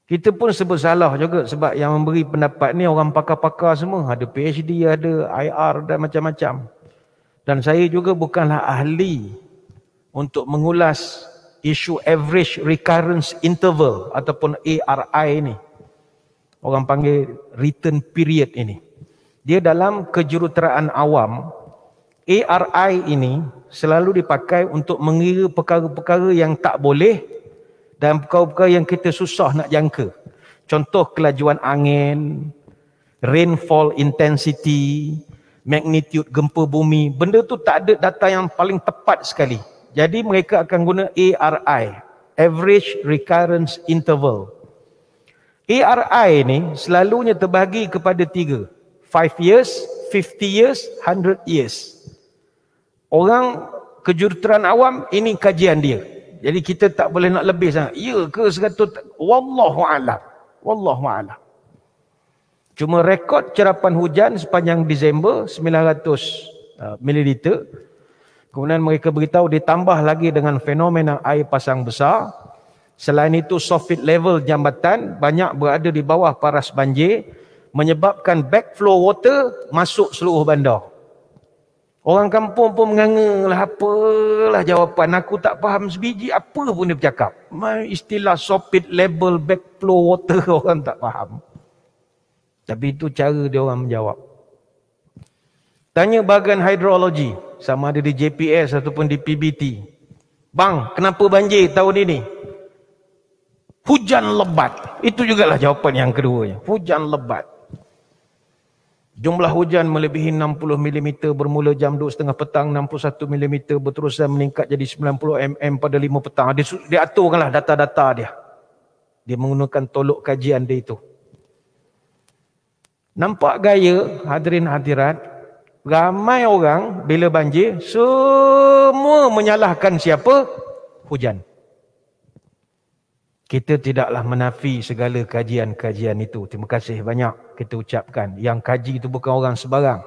S1: Kita pun sebut salah juga sebab yang memberi pendapat ni orang pakar-pakar semua. Ada PhD, ada IR dan macam-macam. Dan saya juga bukanlah ahli untuk mengulas isu average recurrence interval ataupun ARI ini. Orang panggil return period ini. Dia dalam kejuruteraan awam, ARI ini selalu dipakai untuk mengira perkara-perkara yang tak boleh dan perkara-perkara yang kita susah nak jangka. Contoh kelajuan angin, rainfall intensity, magnitude gempa bumi. Benda tu tak ada data yang paling tepat sekali. Jadi mereka akan guna ARI, Average Recurrence Interval. ARI ni selalunya terbahagi kepada 3. 5 years, 50 years, 100 years. Orang kejuruteraan awam, ini kajian dia. Jadi kita tak boleh nak lebih sangat. Ya ke 100? Wallahu'alam. Wallahu'alam. Cuma rekod cerapan hujan sepanjang Disember 900 mililiter. Kemudian mereka beritahu ditambah lagi dengan fenomena air pasang besar. Selain itu surface level jambatan banyak berada di bawah paras banjir, menyebabkan backflow water masuk seluruh bandar. Orang kampung pun mengangalah, apalah jawapan. Aku tak faham sebiji apa pun dia bercakap. Istilah surface level backflow water orang tak faham. Tapi itu cara dia orang menjawab. Tanya bahagian hidrologi, sama ada di JPS ataupun di PBT. Bang, kenapa banjir tahun ini? Hujan lebat. Itu jugalah jawapan yang keduanya. Hujan lebat. Jumlah hujan melebihi 60 mm bermula jam 2.30 petang, 61 mm berterusan meningkat jadi 90 mm pada 5 petang. Dia aturkanlah data-data dia. Dia menggunakan tolok kajian dia itu. Nampak gaya hadirin hadirat, ramai orang bila banjir semua menyalahkan siapa? Hujan. Kita tidaklah menafi segala kajian-kajian itu. Terima kasih banyak kita ucapkan. Yang kaji itu bukan orang sebarang.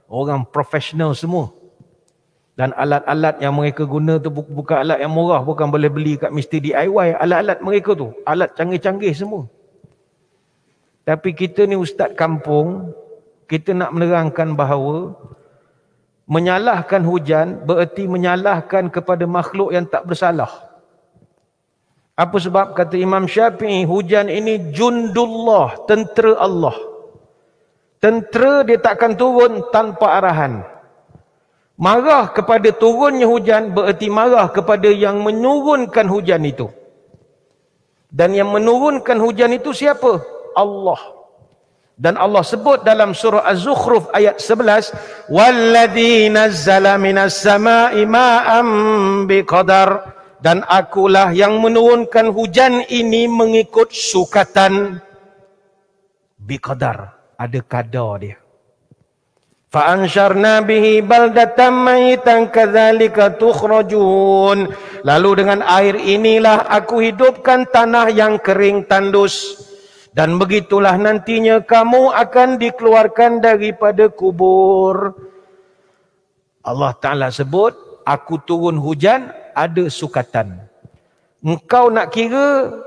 S1: Orang profesional semua. Dan alat-alat yang mereka guna tu bukan alat yang murah. Bukan boleh beli kat mesti DIY. Alat-alat mereka tu. Alat canggih-canggih semua. Tapi kita ni ustaz kampung. Kita nak menerangkan bahawa menyalahkan hujan bererti menyalahkan kepada makhluk yang tak bersalah. Apa sebab kata Imam Syafi'i, hujan ini jundullah, tentera Allah. Tentera dia takkan turun tanpa arahan. Marah kepada turunnya hujan bererti marah kepada yang menurunkan hujan itu. Dan yang menurunkan hujan itu siapa? Allah. Dan Allah sebut dalam surah Az-Zukhruf ayat 11, "Walladzi nazzala minas sama'i ma'an biqadar." Dan akulah yang menurunkan hujan ini mengikut sukatan. Biqadar. Ada kadar dia. Fa'ansyarna bihi baldatan maitan kadzalika tukhrajun. Lalu dengan air inilah aku hidupkan tanah yang kering tandus. Dan begitulah nantinya kamu akan dikeluarkan daripada kubur. Allah Ta'ala sebut, aku turun hujan, ada sukatan. Engkau nak kira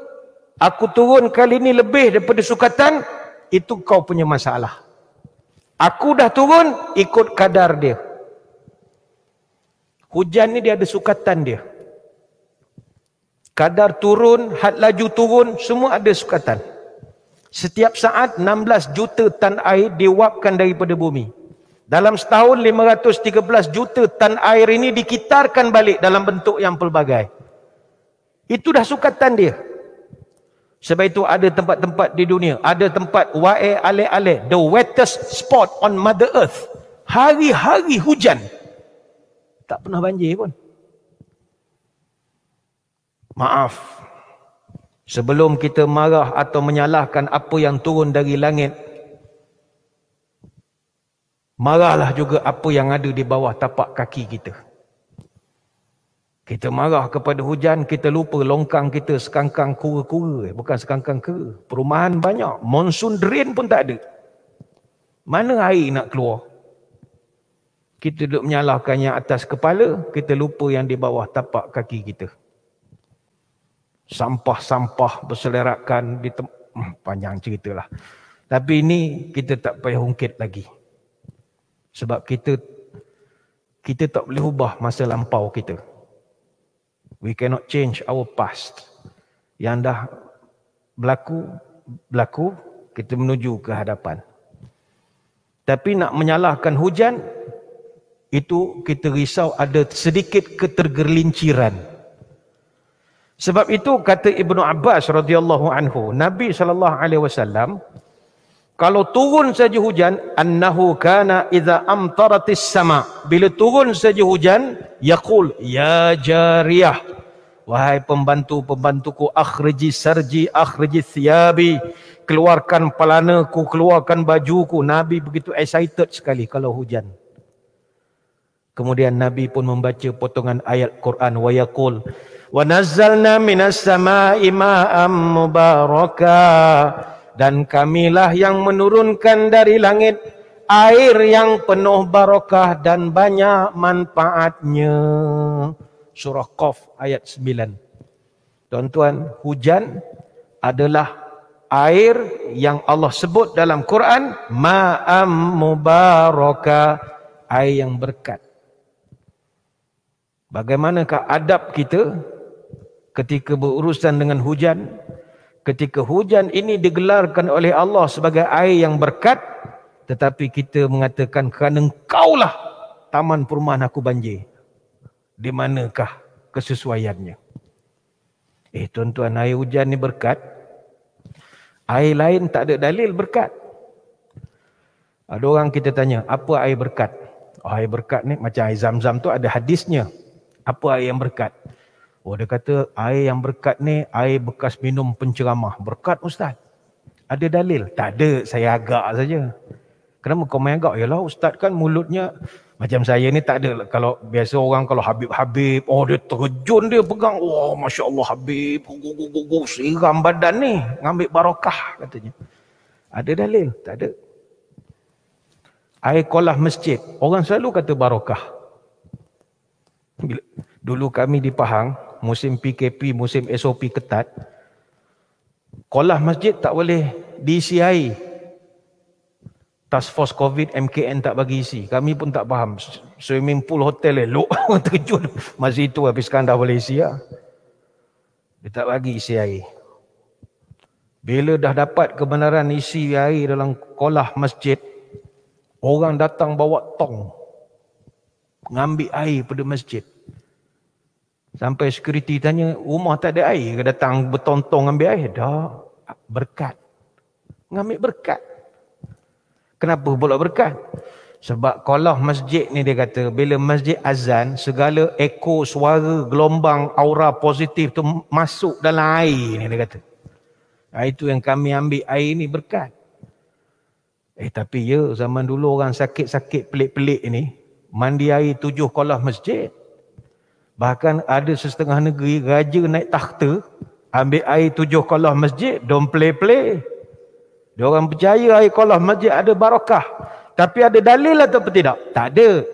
S1: aku turun kali ini lebih daripada sukatan, itu kau punya masalah. Aku dah turun ikut kadar dia. Hujan ni dia ada sukatan dia. Kadar turun, had laju turun, semua ada sukatan. Setiap saat 16 juta tan air diwapkan daripada bumi. Dalam setahun 513 juta tan air ini dikitarkan balik dalam bentuk yang pelbagai. Itu dah sukatan dia. Sebab itu ada tempat-tempat di dunia, ada tempat Wae Ale, the wettest spot on Mother Earth. Hari-hari hujan. Tak pernah banjir pun. Maaf. Sebelum kita marah atau menyalahkan apa yang turun dari langit, marahlah juga apa yang ada di bawah tapak kaki kita. Kita marah kepada hujan, kita lupa longkang kita sekangkang kura-kura. Bukan sekangkang kera. Perumahan banyak. Monsun drain pun tak ada. Mana air nak keluar? Kita duduk menyalahkan yang atas kepala, kita lupa yang di bawah tapak kaki kita. Sampah-sampah berselerakkan di panjang ceritalah. Tapi ini kita tak payah ungkit lagi. Sebab kita tak boleh ubah masa lampau kita. We cannot change our past. Yang dah berlaku, kita menuju ke hadapan. Tapi nak menyalahkan hujan, itu kita risau ada sedikit ketergelinciran. Sebab itu kata Ibnu Abbas radhiyallahu anhu, Nabi SAW, kalau turun saja hujan, annahu kana idza amtaratis sama, bila turun saja hujan, yaqul ya jariyah, wahai pembantu-pembantuku, akhriji sarji akhriji thiyabi, keluarkan pelanaku, keluarkan bajuku. Nabi begitu excited sekali kalau hujan. Kemudian Nabi pun membaca potongan ayat Quran, wa yaqul wa nazzalna minas samaa'i ma'am mubaraka, dan kamilah yang menurunkan dari langit air yang penuh barakah dan banyak manfaatnya. Surah Qaf ayat 9. Tuan-tuan, hujan adalah air yang Allah sebut dalam Quran ma'am mubaraka, air yang berkat. Bagaimanakah adab kita ketika berurusan dengan hujan? Ketika hujan ini digelarkan oleh Allah sebagai air yang berkat, tetapi kita mengatakan kerana engkaulah taman perumahan aku banjir. Di manakah kesesuaiannya? Tuan-tuan, air hujan ni berkat. Air lain tak ada dalil berkat. Ada orang kita tanya, apa air berkat? Air berkat ni macam air Zam-Zam tu ada hadisnya. Apa air yang berkat? Dia kata air yang berkat ni air bekas minum penceramah. Berkat ustaz? Ada dalil? Tak ada, saya agak saja. Kenapa kau main agak? Yalah ustaz kan mulutnya macam saya ni tak ada. Kalau biasa orang kalau Habib-Habib, dia terjun dia pegang. Masya Allah Habib, siram badan ni, ngambil barakah katanya. Ada dalil? Tak ada. Air kolah masjid, orang selalu kata barakah. Dulu kami di Pahang, musim PKP, musim SOP ketat, kolah masjid tak boleh diisi air. Task Force COVID, MKN tak bagi isi. Kami pun tak faham. Swimming pool hotel elok terjun. Masa itu habis sekarang dah boleh isi lah. Dia tak bagi isi air. Bila dah dapat kebenaran isi air dalam kolah masjid, orang datang bawa tong ngambil air pada masjid. Sampai security tanya, rumah tak ada air ke? Datang bertontong ambil air? Dah, berkat. Ngambil berkat. Kenapa pula berkat? Sebab kolah masjid ni dia kata, bila masjid azan, segala eko suara, gelombang, aura positif tu masuk dalam air ni dia kata. Itu yang kami ambil air ni berkat. Tapi ya, zaman dulu orang sakit-sakit pelik-pelik ni, mandi air 7 kolah masjid. Bahkan ada setengah negeri raja naik takhta, ambil air 7 kolah masjid, don't play-play. Diorang percaya air kolah masjid ada barakah. Tapi ada dalil atau tidak? Tak ada.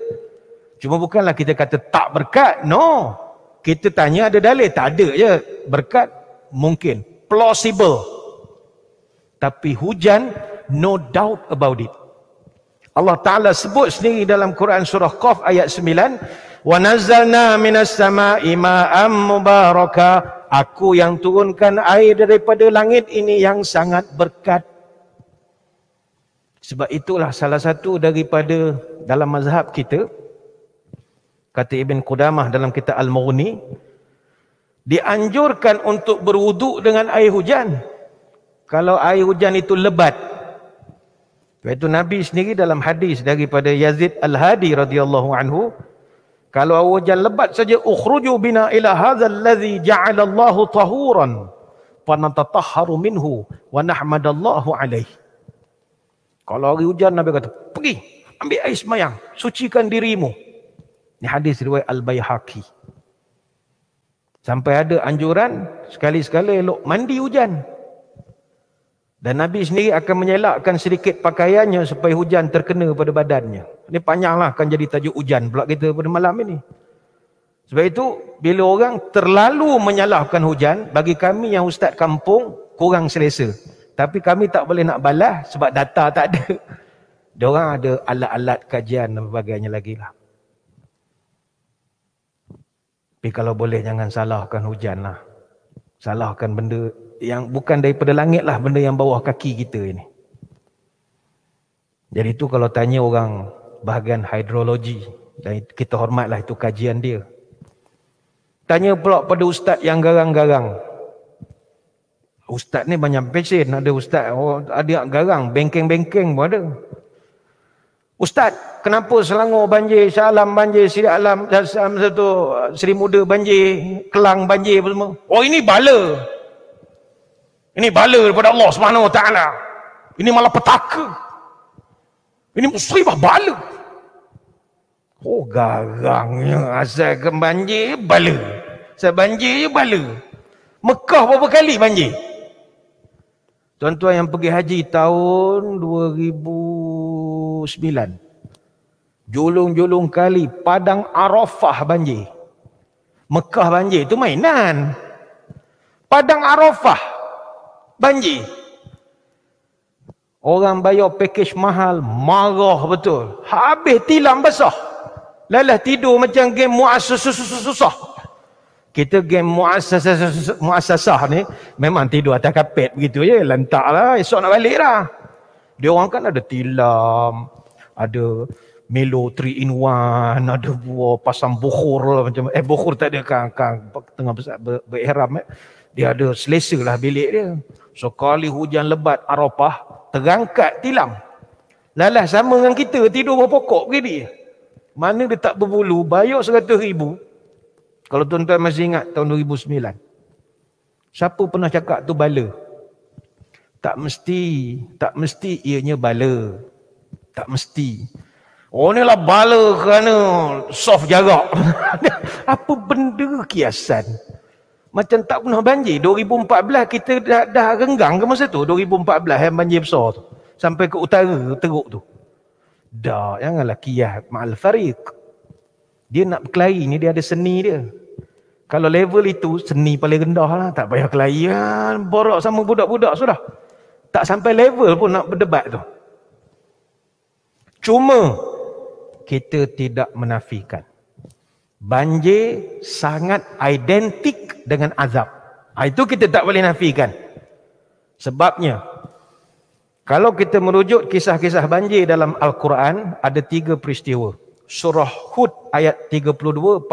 S1: Cuma bukanlah kita kata tak berkat. No. Kita tanya ada dalil. Tak ada je. Berkat mungkin. Plausible. Tapi hujan, no doubt about it. Allah Ta'ala sebut sendiri dalam Quran surah Qaf ayat 9. وَنَزَّلْنَا مِنَ السَّمَاءِ مَاءً مُبَارَكًا. Aku yang turunkan air daripada langit ini yang sangat berkat. Sebab itulah salah satu daripada dalam mazhab kita, kata Ibn Qudamah dalam kitab Al-Mughni, dianjurkan untuk berwuduk dengan air hujan kalau air hujan itu lebat. Iaitu Nabi sendiri dalam hadis daripada Yazid Al-Hadi radhiyallahu anhu, kalau air hujan lebat saja, ukhruju bina ila hadzal ladzi ja'ala Allahu tahuran fanatatahharu minhu wa nahmadallahu alaihi. Kalau hari hujan, Nabi kata, pergi ambil air semayang, sucikan dirimu. Ini hadis riwayat Al-Baihaqi. Sampai ada anjuran sekali-sekala elok mandi hujan. Dan Nabi sendiri akan menyelakkan sedikit pakaiannya supaya hujan terkena pada badannya. Ini panjanglah, akan jadi tajuk hujan pula kita pada malam ini. Sebab itu bila orang terlalu menyalahkan hujan, bagi kami yang ustaz kampung kurang selesa. Tapi kami tak boleh nak balas sebab data tak ada. Diorang ada alat-alat kajian dan sebagainya lagi lah. Tapi kalau boleh jangan salahkan hujan lah. Salahkan benda yang bukan daripada langit lah, benda yang bawah kaki kita ini. Jadi itu kalau tanya orang bahagian hidrologi, dan kita hormatlah itu kajian dia. Tanya pula pada ustaz yang garang-garang. Ustaz ni banyak pesen, ada ustaz ada garang, bengkeng-bengkeng pun ada. Ustaz, kenapa Selangor banjir, Shah Alam banjir, Seri Muda banjir, Kelang banjir apa semua? Oh, ini bala. Ini bala daripada Allah Subhanahu Wa Taala. Ini malah petaka. Ini musibah bala. Oh, garangnya, asalkan banjir bala. Asal banjir bala. Mekah berapa kali banjir? Tuan-tuan yang pergi haji tahun 2009, julung-julung kali Padang Arafah banjir. Mekah banjir, itu mainan. Padang Arafah banjir. Orang bayar package mahal, marah betul. Habis tilam basah. Lalah tidur macam game muassasah. Kita game muassasah ni memang tidur atas kapet begitu je, lantak lah, esok nak balik lah. Dia orang kan ada tilam, ada Milo 3 in 1, ada buah pasang bukhur lah, macam bukhur tak ada kan tengah berihram dia ada selesa lah bilik dia. Sekali hujan lebat Arafah, terangkat tilam. Lalah sama dengan kita tidur bawah pokok begini. Mana dia tak berbulu, bayar 100,000. Kalau tuan-tuan masih ingat tahun 2009. Siapa pernah cakap tu bala? Tak mesti ianya bala. Tak mesti. Oh, ni lah bala kerana soft jarak. Apa benda kiasan? Macam tak pernah banjir. 2014 kita dah renggang ke masa tu? 2014 yang banjir besar tu. Sampai ke utara teruk tu. Dah, janganlah kias ma'al fariq. Dia nak berkelahi ni, dia ada seni dia. Kalau level itu, seni paling rendah lah. Tak payah kelahi lah. Borak sama budak-budak sudah. Tak sampai level pun nak berdebat tu. Cuma, kita tidak menafikan. Banjir sangat identik dengan azab. Itu kita tak boleh nafikan. Sebabnya, kalau kita merujuk kisah-kisah banjir dalam Al-Quran, ada 3 peristiwa. Surah Hud ayat 32-49,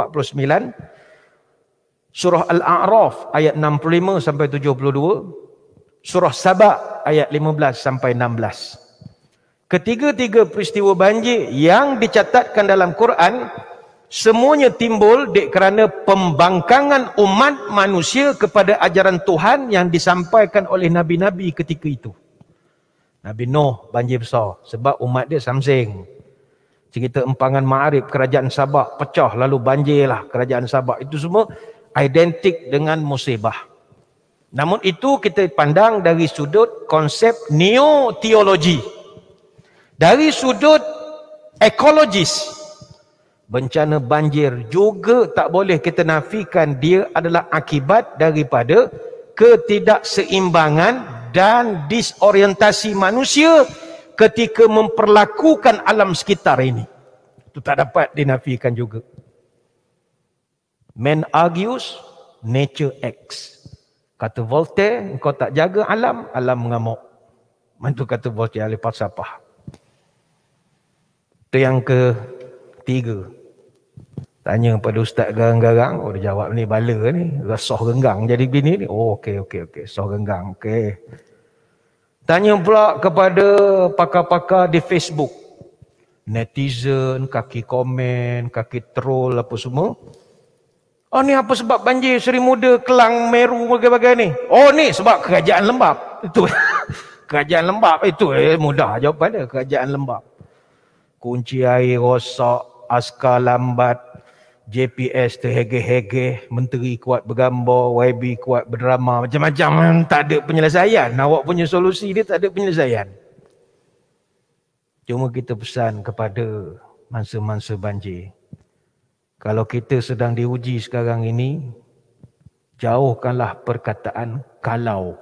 S1: Surah Al-A'raf ayat 65 sampai 72, Surah Saba ayat 15 sampai 16. Ketiga-tiga peristiwa banjir yang dicatatkan dalam Quran semuanya timbul kerana pembangkangan umat manusia kepada ajaran Tuhan yang disampaikan oleh nabi-nabi ketika itu. Nabi Nuh banjir besar sebab umat dia samsing. Cerita empangan Ma'arib, kerajaan Sabak pecah lalu banjirlah kerajaan Sabak. Itu semua identik dengan musibah. Namun itu kita pandang dari sudut konsep neo-teologi. Dari sudut ekologis, bencana banjir juga tak boleh kita nafikan dia adalah akibat daripada ketidakseimbangan dan disorientasi manusia ketika memperlakukan alam sekitar ini. Itu tak dapat dinafikan juga. Man argues, nature acts. Kata Voltaire, engkau tak jaga alam, alam mengamuk. Itu kata Voltaire ahli falsafah. Itu yang ketiga. Tanya pada ustaz garang-garang, dia jawab ni bala ni, soh genggang jadi bini ni. Okey. Soh genggang, okey. Tanya pula kepada pakar-pakar di Facebook. Netizen, kaki komen, kaki troll apa semua. Oh ni apa sebab banjir Seri Muda, Kelang, Meru, bagai-bagai ni? Oh ni sebab kerajaan lembap. Itu kerajaan lembap itu mudah jawapan dia, kerajaan lembap. Kunci air rosak, askar lambat, JPS terhege-hege, menteri kuat bergambar, YB kuat berdrama, macam-macam, tak ada penyelesaian. Awak punya solusi dia tak ada penyelesaian. Cuma kita pesan kepada mangsa-mangsa banjir, kalau kita sedang diuji sekarang ini, jauhkanlah perkataan kalau.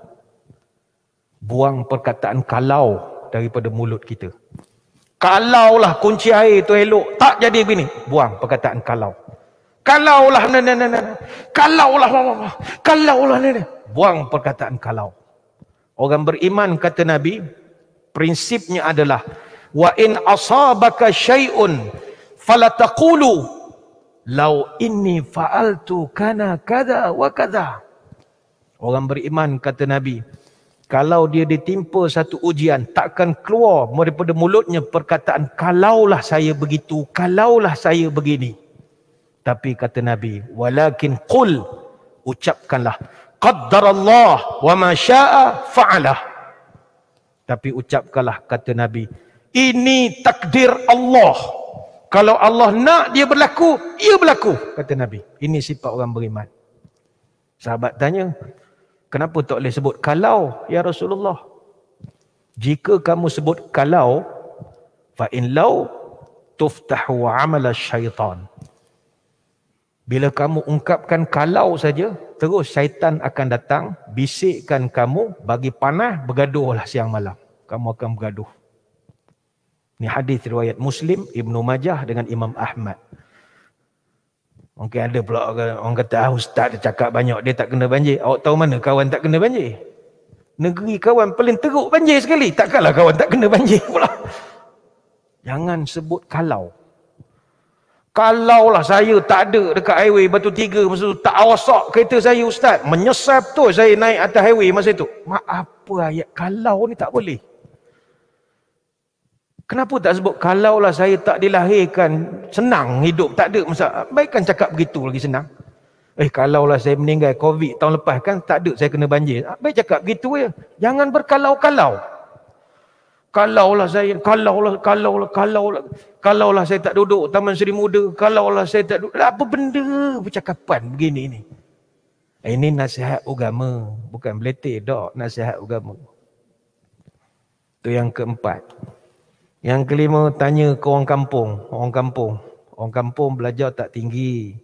S1: Buang perkataan kalau daripada mulut kita. Kalaulah kunci air tu elok, tak jadi begini. Buang perkataan kalau. Kalaulah, kalaulah, buang perkataan kalau. Orang beriman, kata Nabi, prinsipnya adalah wa in asabaka syai'un falataqulu law inni fa'altu kana kada wa kada. Orang beriman, kata Nabi, kalau dia ditimpa satu ujian, takkan keluar daripada mulutnya perkataan kalaulah saya begitu, kalaulah saya begini. Tapi kata Nabi, walakin qul, ucapkanlah, qaddarallah wa ma syaa fa'alah. Tapi ucapkanlah, kata Nabi, ini takdir Allah. Kalau Allah nak dia berlaku, ia berlaku, kata Nabi. Ini sifat orang beriman. Sahabat tanya, kenapa tak boleh sebut kalau, ya Rasulullah? Jika kamu sebut kalau, fa in law tuftahu amala syaitan. Bila kamu ungkapkan kalau saja, terus syaitan akan datang, bisikkan kamu, bagi panah, bergaduhlah siang malam. Kamu akan bergaduh. Ini hadis riwayat Muslim, Ibnu Majah dengan Imam Ahmad. Mungkin ada pula orang kata, ustaz dia cakap banyak, dia tak kena banjir. Awak tahu mana kawan tak kena banjir? Negeri kawan paling teruk banjir sekali. Takkanlah kawan tak kena banjir pula. Jangan sebut kalau. Kalaulah saya tak ada dekat highway Batu Tiga masa tu, tak rosak kereta saya ustaz, menyesal betul saya naik atas highway masa itu. Apa ayat kalau ni tak boleh? Kenapa tak sebut kalaulah saya tak dilahirkan, senang hidup, tak ada masalah. Baikkan cakap begitu lagi senang. Kalaulah saya meninggal COVID tahun lepas kan tak ada saya kena banjir. Baik cakap begitu je. Jangan berkalau-kalau. Kalaulah saya, kalaulah saya tak duduk Taman Seri Muda, kalaulah saya tak duduk. Apa benda percakapan begini ni? Ini nasihat agama, bukan beletir dak, nasihat agama. Itu yang keempat. Yang kelima, tanya ke orang kampung. Orang kampung belajar tak tinggi.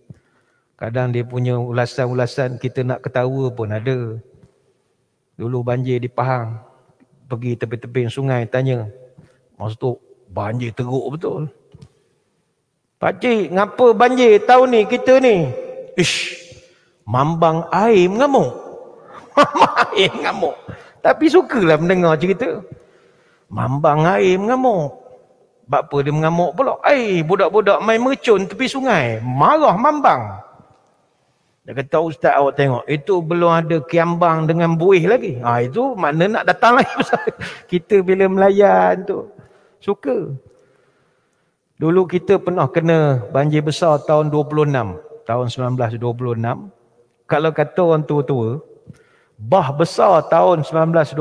S1: Kadang dia punya ulasan-ulasan kita nak ketawa pun ada. Dulu banjir di Pahang, pergi tepi-tepi sungai tanya. Masa tu banjir teruk betul. Pakcik, ngapa banjir tahun ni kita ni? Mambang air mengamuk. Mambang air mengamuk. Tapi sukalah mendengar cerita. Mambang air mengamuk. Sebab apa dia mengamuk pula? Budak-budak main mercun tepi sungai. Marah mambang. Dia kata, ustaz awak tengok, itu belum ada kiambang dengan buih lagi. Itu mana nak datang lagi. Kita bila melayan tu, suka. Dulu kita pernah kena banjir besar tahun 26. Tahun 1926. Kalau kata orang tua-tua, bah besar tahun 1926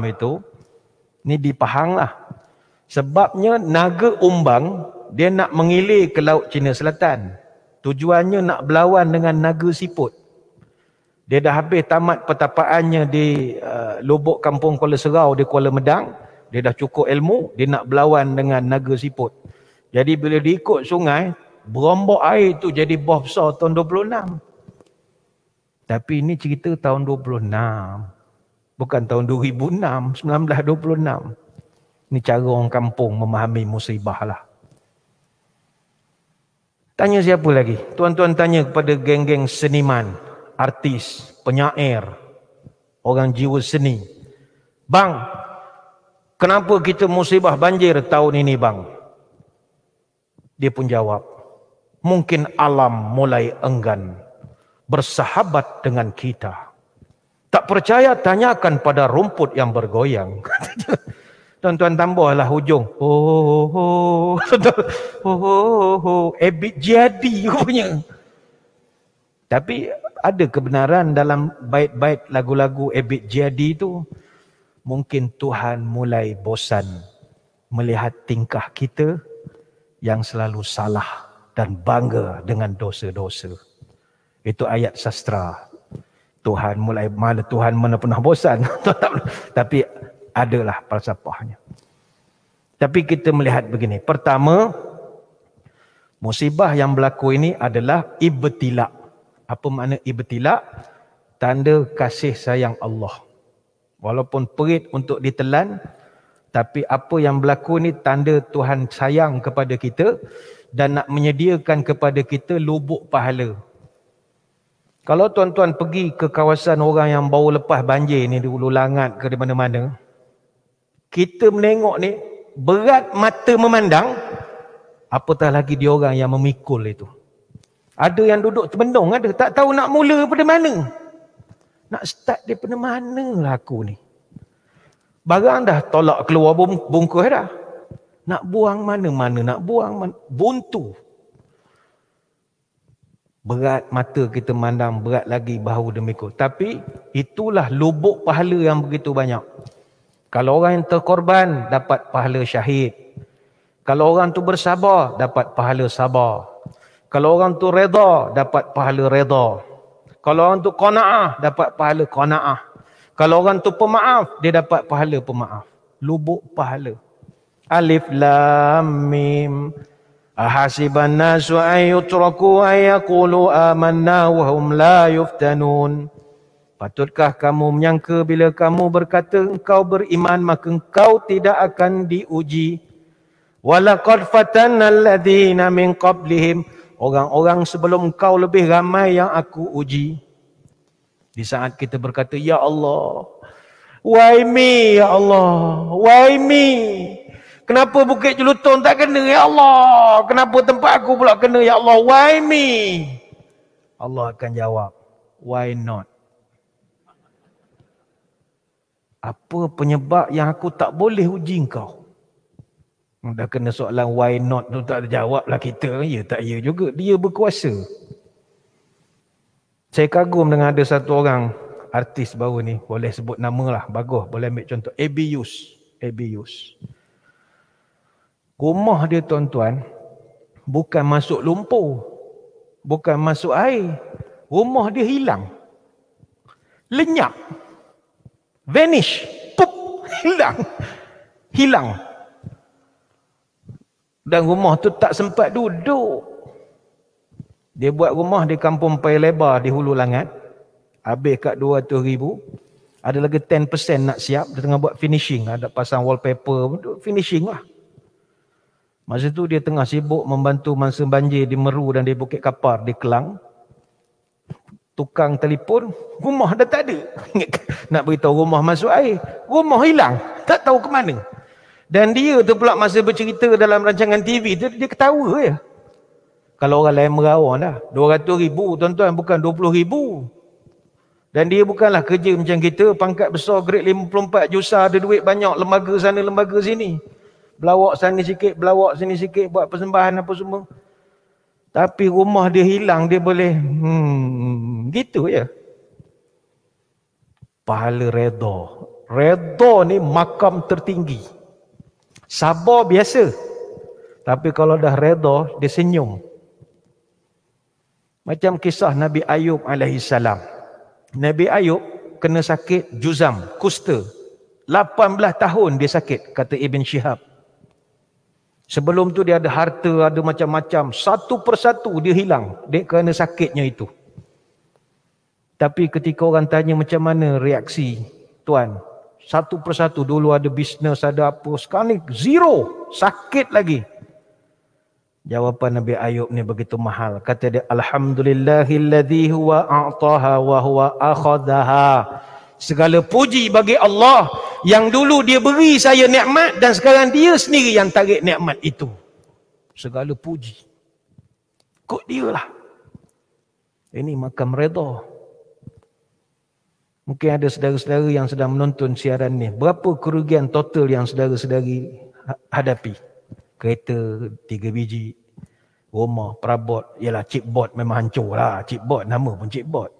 S1: itu, ni di Pahang lah. Sebabnya Naga Umbang, dia nak mengilir ke Laut Cina Selatan. Tujuannya nak berlawan dengan Naga Siput. Dia dah habis tamat pertapaannya di Lubuk Kampung Kuala Serau di Kuala Medang. Dia dah cukup ilmu, dia nak berlawan dengan Naga Siput. Jadi bila dia ikut sungai, berombak air tu jadi bah besar tahun 26. Tapi ini cerita tahun 26. Bukan tahun 2006, 1926. Ini cara orang kampung memahami musibah lah. Tanya siapa lagi? Tuan-tuan tanya kepada geng-geng seniman, artis, penyair, orang jiwa seni. Bang, kenapa kita musibah banjir tahun ini bang? Dia pun jawab, mungkin alam mulai enggan bersahabat dengan kita. Tak percaya tanyakan pada rumput yang bergoyang. Tuan-tuan tambahlah hujung. Ebit jadi punya. Tapi ada kebenaran dalam bait-bait lagu-lagu Ebit jadi itu. Mungkin Tuhan mulai bosan melihat tingkah kita yang selalu salah dan bangga dengan dosa-dosa. Itu ayat sastra. Tuhan mana pernah bosan. Tapi adalah falsafahnya. Tapi kita melihat begini. Pertama, musibah yang berlaku ini adalah ibtila. Apa makna ibtila? Tanda kasih sayang Allah. Walaupun perit untuk ditelan, tapi apa yang berlaku ni tanda Tuhan sayang kepada kita dan nak menyediakan kepada kita lubuk pahala. Kalau tuan-tuan pergi ke kawasan orang yang baru lepas banjir ni di Hulu Langat ke di mana-mana, kita menengok ni berat mata memandang, apatah lagi dia orang yang memikul itu. Ada yang duduk terbendung, ada tak tahu nak mula pada mana. Nak start daripada mana lah aku ni. Barang dah tolak keluar bungkus dah. Nak buang mana-mana, nak buang mana, buntu. Berat mata kita mandang, berat lagi bahu demikul. Tapi itulah lubuk pahala yang begitu banyak. Kalau orang yang terkorban, dapat pahala syahid. Kalau orang tu bersabar, dapat pahala sabar. Kalau orang tu reda, dapat pahala reda. Kalau orang tu qanaah, dapat pahala qanaah. Kalau orang tu pemaaf, dia dapat pahala pemaaf. Lubuk pahala. Alif Lam Mim. Ahasiban nasu an yutraku an yaqulu amanna wa hum la yuftanun. Patutkah kamu menyangka bila kamu berkata engkau beriman maka engkau tidak akan diuji. Walaqad fatanna alladhina min qablihim. Orang-orang sebelum engkau lebih ramai yang aku uji. Di saat kita berkata, ya Allah, why me ya Allah, why me? Kenapa Bukit Jelutong tak kena ya Allah? Kenapa tempat aku pula kena ya Allah? Why me? Allah akan jawab, why not? Apa penyebab yang aku tak boleh uji engkau? Dah kena soalan why not tu tak ada jawab lah kita. Ya tak ya juga. Dia berkuasa. Saya kagum dengan ada satu orang artis baru ni. Boleh sebut nama lah. Bagus. Boleh ambil contoh. Abius. Rumah dia tuan-tuan, bukan masuk lumpur, bukan masuk air. Rumah dia hilang. Lenyap. Vanish. Pup. Hilang. Dan rumah tu tak sempat duduk. Dia buat rumah di Kampung Paya Lebar di Hulu Langat. Habis kat 200,000. Ada lagi 10% nak siap. Dia tengah buat finishing. Ada pasang wallpaper. Finishing lah. Masa tu dia tengah sibuk membantu mangsa banjir di Meru dan di Bukit Kapar, di Kelang. Tukang telefon, rumah dah tak ada. Nak beritahu rumah masuk air. Rumah hilang. Tak tahu ke mana. Dan dia tu pula masa bercerita dalam rancangan TV tu, dia ketawa je. Kalau orang lain merawan dah. 200,000 tuan-tuan, bukan 20,000. Dan dia bukanlah kerja macam kita, pangkat besar, grade 54, Jusa, ada duit banyak, lembaga sana, lembaga sini. Belawak sana sikit, belawak sini sikit, buat persembahan apa semua. Tapi rumah dia hilang, dia boleh, gitu je. Pahala reda. Reda ni makam tertinggi. Sabar biasa. Tapi kalau dah reda, dia senyum. Macam kisah Nabi Ayub alaihissalam. Nabi Ayub kena sakit juzam, kusta. 18 tahun dia sakit, kata Ibn Shihab. Sebelum tu dia ada harta, ada macam-macam. Satu persatu dia hilang. Dia kerana sakitnya itu. Tapi ketika orang tanya macam mana reaksi tuan. Satu persatu dulu ada bisnes, ada apa. Sekarang ni zero. Sakit lagi. Jawapan Nabi Ayub ni begitu mahal. Kata dia, Alhamdulillahilladzi huwa a'taha wa huwa akhadaha. Segala puji bagi Allah yang dulu dia beri saya nikmat dan sekarang dia sendiri yang tarik nikmat itu. segala puji. Kut dia lah. Ini makam redha. Mungkin ada saudara-saudara yang sedang menonton siaran ni. Berapa kerugian total yang saudara-saudari hadapi? Kereta 3 biji, rumah, perabot. Yalah, chipboard memang hancur lah. Chipboard, nama pun chipboard.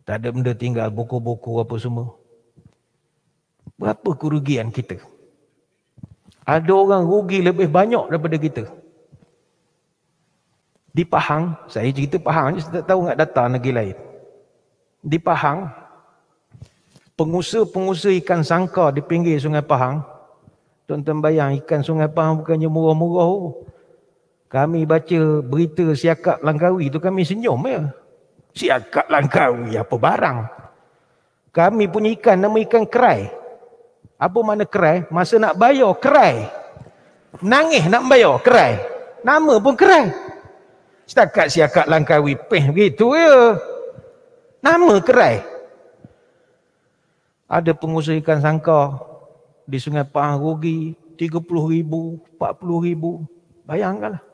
S1: Tak ada benda tinggal, buku-buku apa semua. Berapa kerugian kita? Ada orang rugi lebih banyak daripada kita. Di Pahang, saya cerita Pahang je, saya tak tahu nak data negeri lain. Di Pahang, pengusaha-pengusaha ikan sangkar di pinggir Sungai Pahang, tuan-tuan bayang ikan Sungai Pahang bukannya murah-murah. Kami baca berita siakap Langkawi tu kami senyum ya. Siakap Langkawi apa barang? Kami punya ikan nama ikan kerai. Apa makna kerai? Masa nak bayar kerai. Nangis nak bayar kerai. Nama pun kerai. Setakat siakap Langkawi begitu ya. Nama kerai. Ada pengusaha ikan sangkar di Sungai Pahang rugi 30,000, 40,000. Bayangkanlah.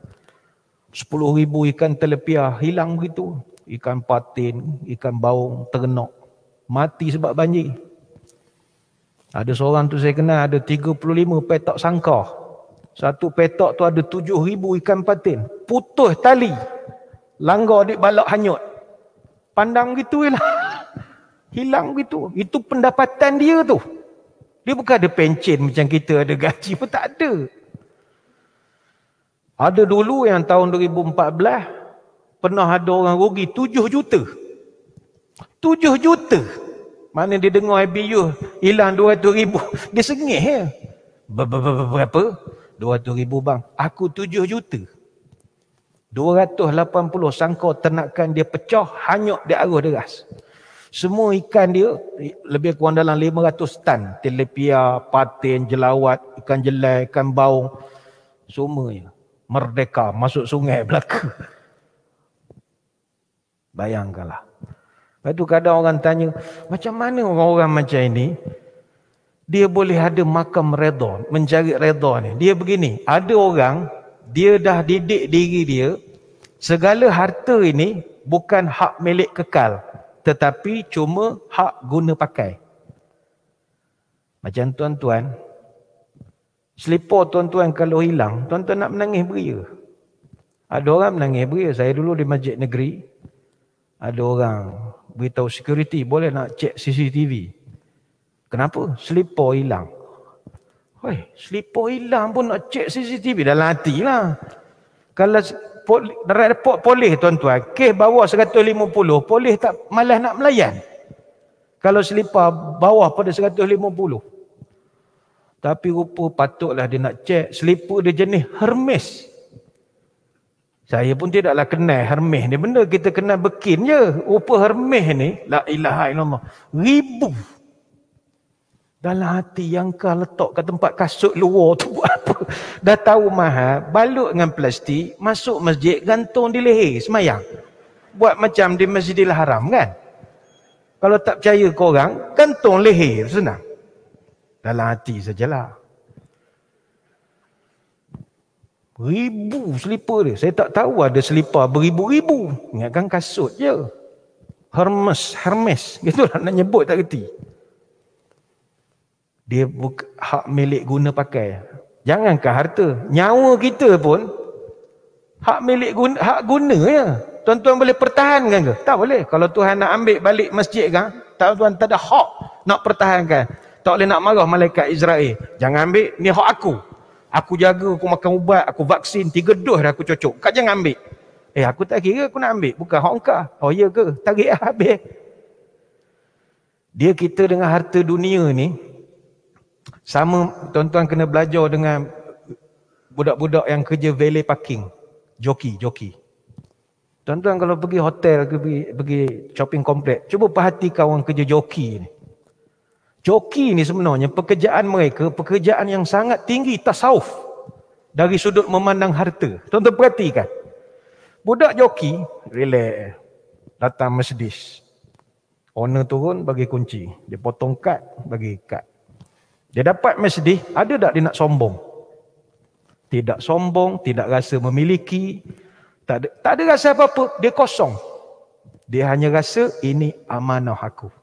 S1: 10,000 ikan telepia hilang begitu. Ikan patin, ikan baung ternak. Mati sebab banjir. Ada seorang tu saya kenal ada 35 petak sangkar. Satu petak tu ada 7,000 ikan patin. Putus tali. Langgar di balak hanyut. Pandang gitu lah. Hilang gitu. Itu pendapatan dia tu. Dia bukan ada pencen macam kita ada gaji pun tak ada. Ada dulu yang tahun 2014 pernah ada orang rugi 7 juta. 7 juta. Mana dia dengar IBU hilang 200,000. Dia sengih ya. Berapa? 200,000 bang. Aku 7 juta. 280 sangkar ternakan dia pecah, hanyut di arus deras. Semua ikan dia lebih kurang dalam 500 tan. Telepia, patin, jelawat, ikan jelai, ikan baung. Semuanya. Merdeka, masuk sungai belaka. Bayangkanlah. Lepas tu kadang orang tanya, macam mana orang-orang macam ini, dia boleh ada makam redha, mencari redha ni. Dia begini, ada orang, dia dah didik diri dia, segala harta ini bukan hak milik kekal, tetapi cuma hak guna pakai. Macam tuan-tuan, selipar tuan-tuan kalau hilang, tuan-tuan nak menangis beria. Ada orang menangis beria. Saya dulu di masjid negeri, ada orang beritahu security, boleh nak cek CCTV. Kenapa? Selipar hilang. Hoi, selipar hilang pun nak cek CCTV, dalam hati lah. Kalau report polis tuan-tuan, kes bawah 150, polis tak malas nak melayan. Kalau selipar bawah pada 150. Tapi rupa patutlah dia nak cek. Selipar dia jenis Hermes. Saya pun tidaklah kenal Hermes ni. Benda kita kenal Birkin je. Rupa Hermes ni, la ilaha illallah, 1000. Dalam hati yang kau letak kat tempat kasut luar tu buat apa? Dah tahu mahal, balut dengan plastik, masuk masjid, gantung di leher, semayang. Buat macam di Masjidil Haram kan? Kalau tak percaya korang, gantung leher, senang. Dalam hati sajalah. 1000 selipar dia. Saya tak tahu ada selipar beribu-ribu. Ingatkan kasut je. Hermes. Itulah nak nyebut tak kerti. Dia hak milik guna pakai. Jangankan harta. Nyawa kita pun hak milik guna, hak guna ya. Tuan-tuan boleh pertahankan ke? Tak boleh. Kalau Tuhan nak ambil balik masjid kan, tuan-tuan tak ada hak nak pertahankan. Tak boleh nak marah malaikat Israel. Jangan ambil, ni hak aku. Aku jaga, aku makan ubat, aku vaksin, 3 dos dah aku cocok. Kau jangan ambil. Aku tak kira aku nak ambil. Bukan hak engkau. Oh ya ke? Tarik habis. Dia kita dengan harta dunia ni, sama tuan-tuan kena belajar dengan budak-budak yang kerja valet parking. Joki. Tuan-tuan kalau pergi hotel, pergi shopping kompleks, cuba perhatikan orang kerja joki ni. Joki ni sebenarnya pekerjaan mereka, pekerjaan yang sangat tinggi tasawuf dari sudut memandang harta. Tuan-tuan perhatikan. Budak joki, relax, datang Mercedes. Owner turun, bagi kunci. Dia potong kad, bagi kad. Dia dapat Mercedes, ada tak dia nak sombong? tidak sombong, tidak rasa memiliki, tak ada rasa apa-apa, dia kosong. Dia hanya rasa ini amanah aku.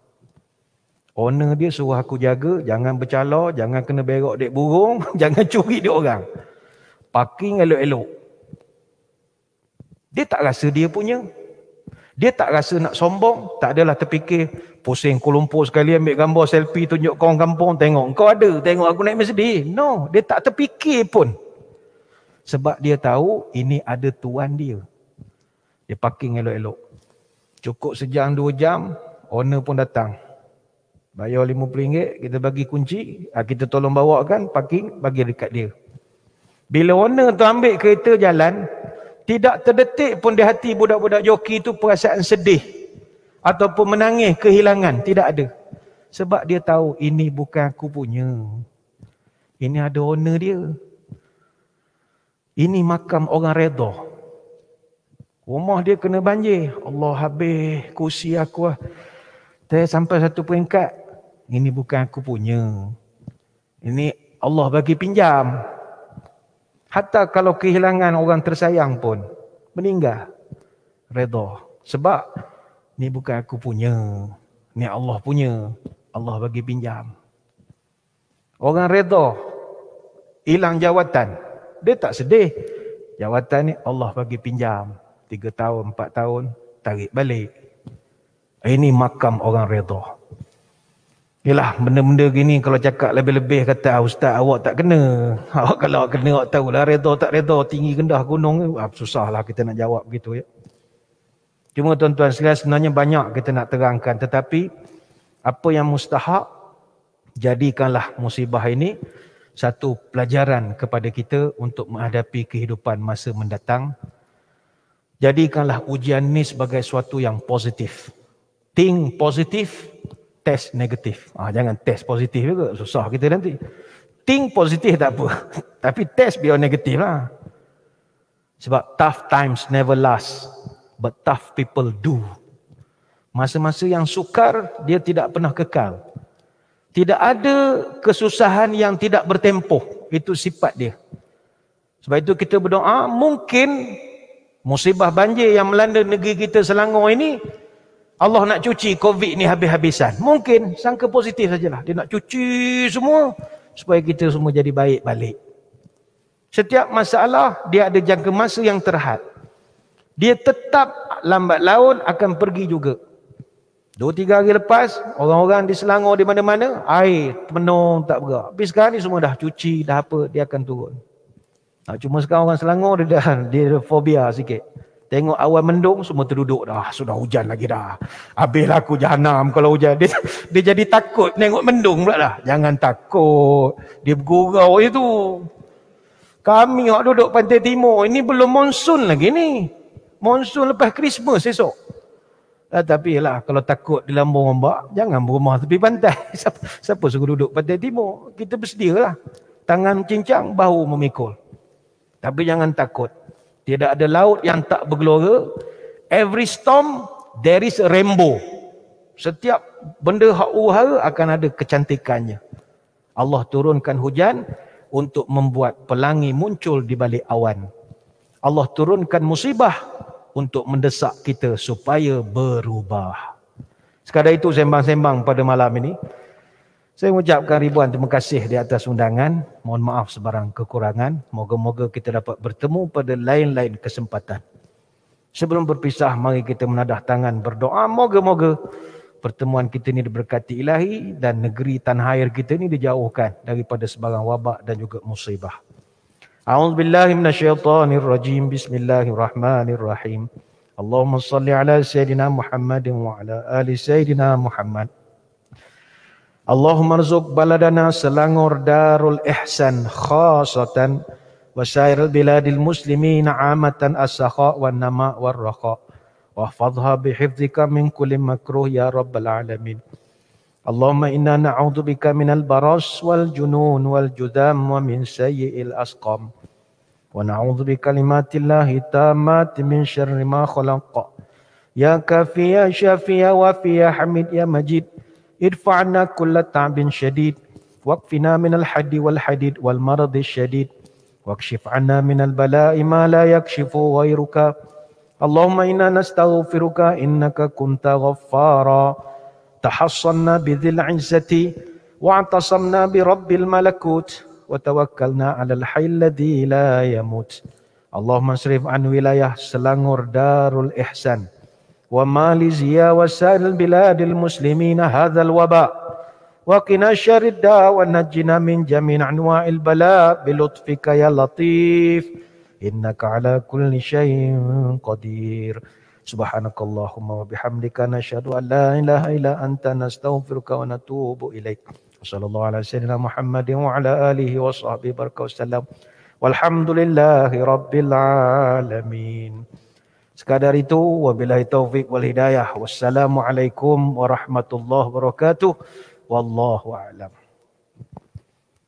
S1: Owner dia suruh aku jaga, jangan bercala, jangan kena berok dek burung, jangan curi dek orang. Parking elok-elok. Dia tak rasa dia punya. Dia tak rasa nak sombong, tak adalah terfikir pusing Kuala Lumpur sekali ambil gambar selfie tunjuk kawan kampung, tengok kau ada, tengok aku naik Mercedes. No, dia tak terfikir pun. Sebab dia tahu ini ada tuan dia. Dia parking elok-elok. Cukup sejam 2 jam, owner pun datang. Bayar RM50, kita bagi kunci, kita tolong bawakan parking, bagi dekat dia. Bila owner tu ambil kereta jalan, tidak terdetik pun di hati budak-budak joki tu perasaan sedih ataupun menangis kehilangan, tidak ada. Sebab dia tahu ini bukan aku punya. Ini ada owner dia. Ini makam orang redha. Rumah dia kena banjir. Allah, habis kursi aku. Saya sampai satu peringkat. Ini bukan aku punya. Ini Allah bagi pinjam. Hatta kalau kehilangan orang tersayang pun, meninggal, redha. Sebab ni bukan aku punya. Ni Allah punya. Allah bagi pinjam. Orang redha, hilang jawatan. Dia tak sedih. Jawatan ni Allah bagi pinjam. 3 tahun, 4 tahun, tarik balik. Ini makam orang redha. Yalah, benda-benda gini kalau cakap lebih-lebih kata ustaz awak tak kena. Awak kalau kena awak tahulah redha tak redha, tinggi rendah gunung, susahlah kita nak jawab begitu ya. Cuma tuan-tuan sekalian, sebenarnya banyak kita nak terangkan, tetapi apa yang mustahak, jadikanlah musibah ini satu pelajaran kepada kita untuk menghadapi kehidupan masa mendatang. Jadikanlah ujian ini sebagai sesuatu yang positif. Think positif, test negatif. Jangan test positif juga, susah kita nanti. Think positif tak apa, tapi test biar negatif lah. Sebab tough times never last, but tough people do. Masa-masa yang sukar, dia tidak pernah kekal. Tidak ada kesusahan yang tidak bertempoh. Itu sifat dia. Sebab itu kita berdoa, mungkin musibah banjir yang melanda negeri kita Selangor ini, Allah nak cuci COVID ni habis-habisan. Mungkin, sangka positif sajalah. Dia nak cuci semua supaya kita semua jadi baik balik. Setiap masalah, dia ada jangka masa yang terhad. Dia tetap lambat laun akan pergi juga. 2-3 hari lepas, orang-orang di Selangor di mana-mana, air penuh tak bergerak. Habis sekarang ni semua dah cuci, dah apa, dia akan turun. Cuma sekarang orang Selangor dia ada fobia sikit. Tengok awan mendung, semua terduduk dah. Sudah hujan lagi dah. Habislah aku jahanam kalau hujan. Dia jadi takut tengok mendung pula dah. Jangan takut. Dia bergurau itu. Kami yang duduk pantai timur, ini belum monsun lagi ni. Monsun lepas Christmas esok. Tapi lah, kalau takut di lambung ombak, jangan berumah tepi pantai. Siapa suruh duduk pantai timur? Kita bersedialah. Tangan cincang, bahu memikul. Tapi jangan takut. Tidak ada laut yang tak bergelora. Every storm, there is a rainbow. Setiap benda hak uhara akan ada kecantikannya. Allah turunkan hujan untuk membuat pelangi muncul di balik awan. Allah turunkan musibah untuk mendesak kita supaya berubah. Sekadar itu sembang-sembang pada malam ini. Saya mengucapkan ribuan terima kasih di atas undangan. Mohon maaf sebarang kekurangan. Moga-moga kita dapat bertemu pada lain-lain kesempatan. Sebelum berpisah, mari kita menadah tangan berdoa. Moga-moga pertemuan kita ini diberkati ilahi dan negeri tanah air kita ini dijauhkan daripada sebarang wabak dan juga musibah. A'udzubillahi minasyaitonirrajim. Bismillahirrahmanirrahim. Allahumma salli ala Sayyidina Muhammadin wa ala ali Sayyidina Muhammad. Allahumma rzuq baladana Selangor Darul Ihsan khasatan wa sairil biladil muslimin amatan as-sakha wan nama war raqa wa hafadhha bihifdzika min kulli makruh ya rabbal alamin. Allahumma inna na'udzubika minal baras wal junun wal judam wa min sayyi'il asqam wa na'udzu bikalimatillahi tammati min syarri ma khalaqa ya kafi ya syafi ya wafi ya hamid ya majid. Idfa'na kulla ta'bin syadid waqfina minal haddi wal hadid wal maradi syadid واكشف عنا من البلاء ما لا يكشف غيرك اللهم إنا نستغفرك إنك كنت غفارا تحصنا بذي العزة واعتصمنا برب الملكوت وتوكلنا على الحي الذي لا يموت اللهم اصرف عن ولاية Selangor Darul Ihsan وماليزيا وسائر البلاد المسلمين هذا الوباء وقنا شر الداء ونجنا من جميع أنواع البلاء بلطفك يا لطيف إنك على كل شيء قدير سبحانك اللهم وبحمدك نشهد أن لا إله إلا أنت نستغفرك ونتوب إليك وصلى الله على سيدنا محمد وعلى آله وصحبه وسلم والحمد لله رب العالمين. Sekadar itu, wabillahi taufik wal hidayah. Wassalamualaikum warahmatullahi wabarakatuh. Wallahu a'lam.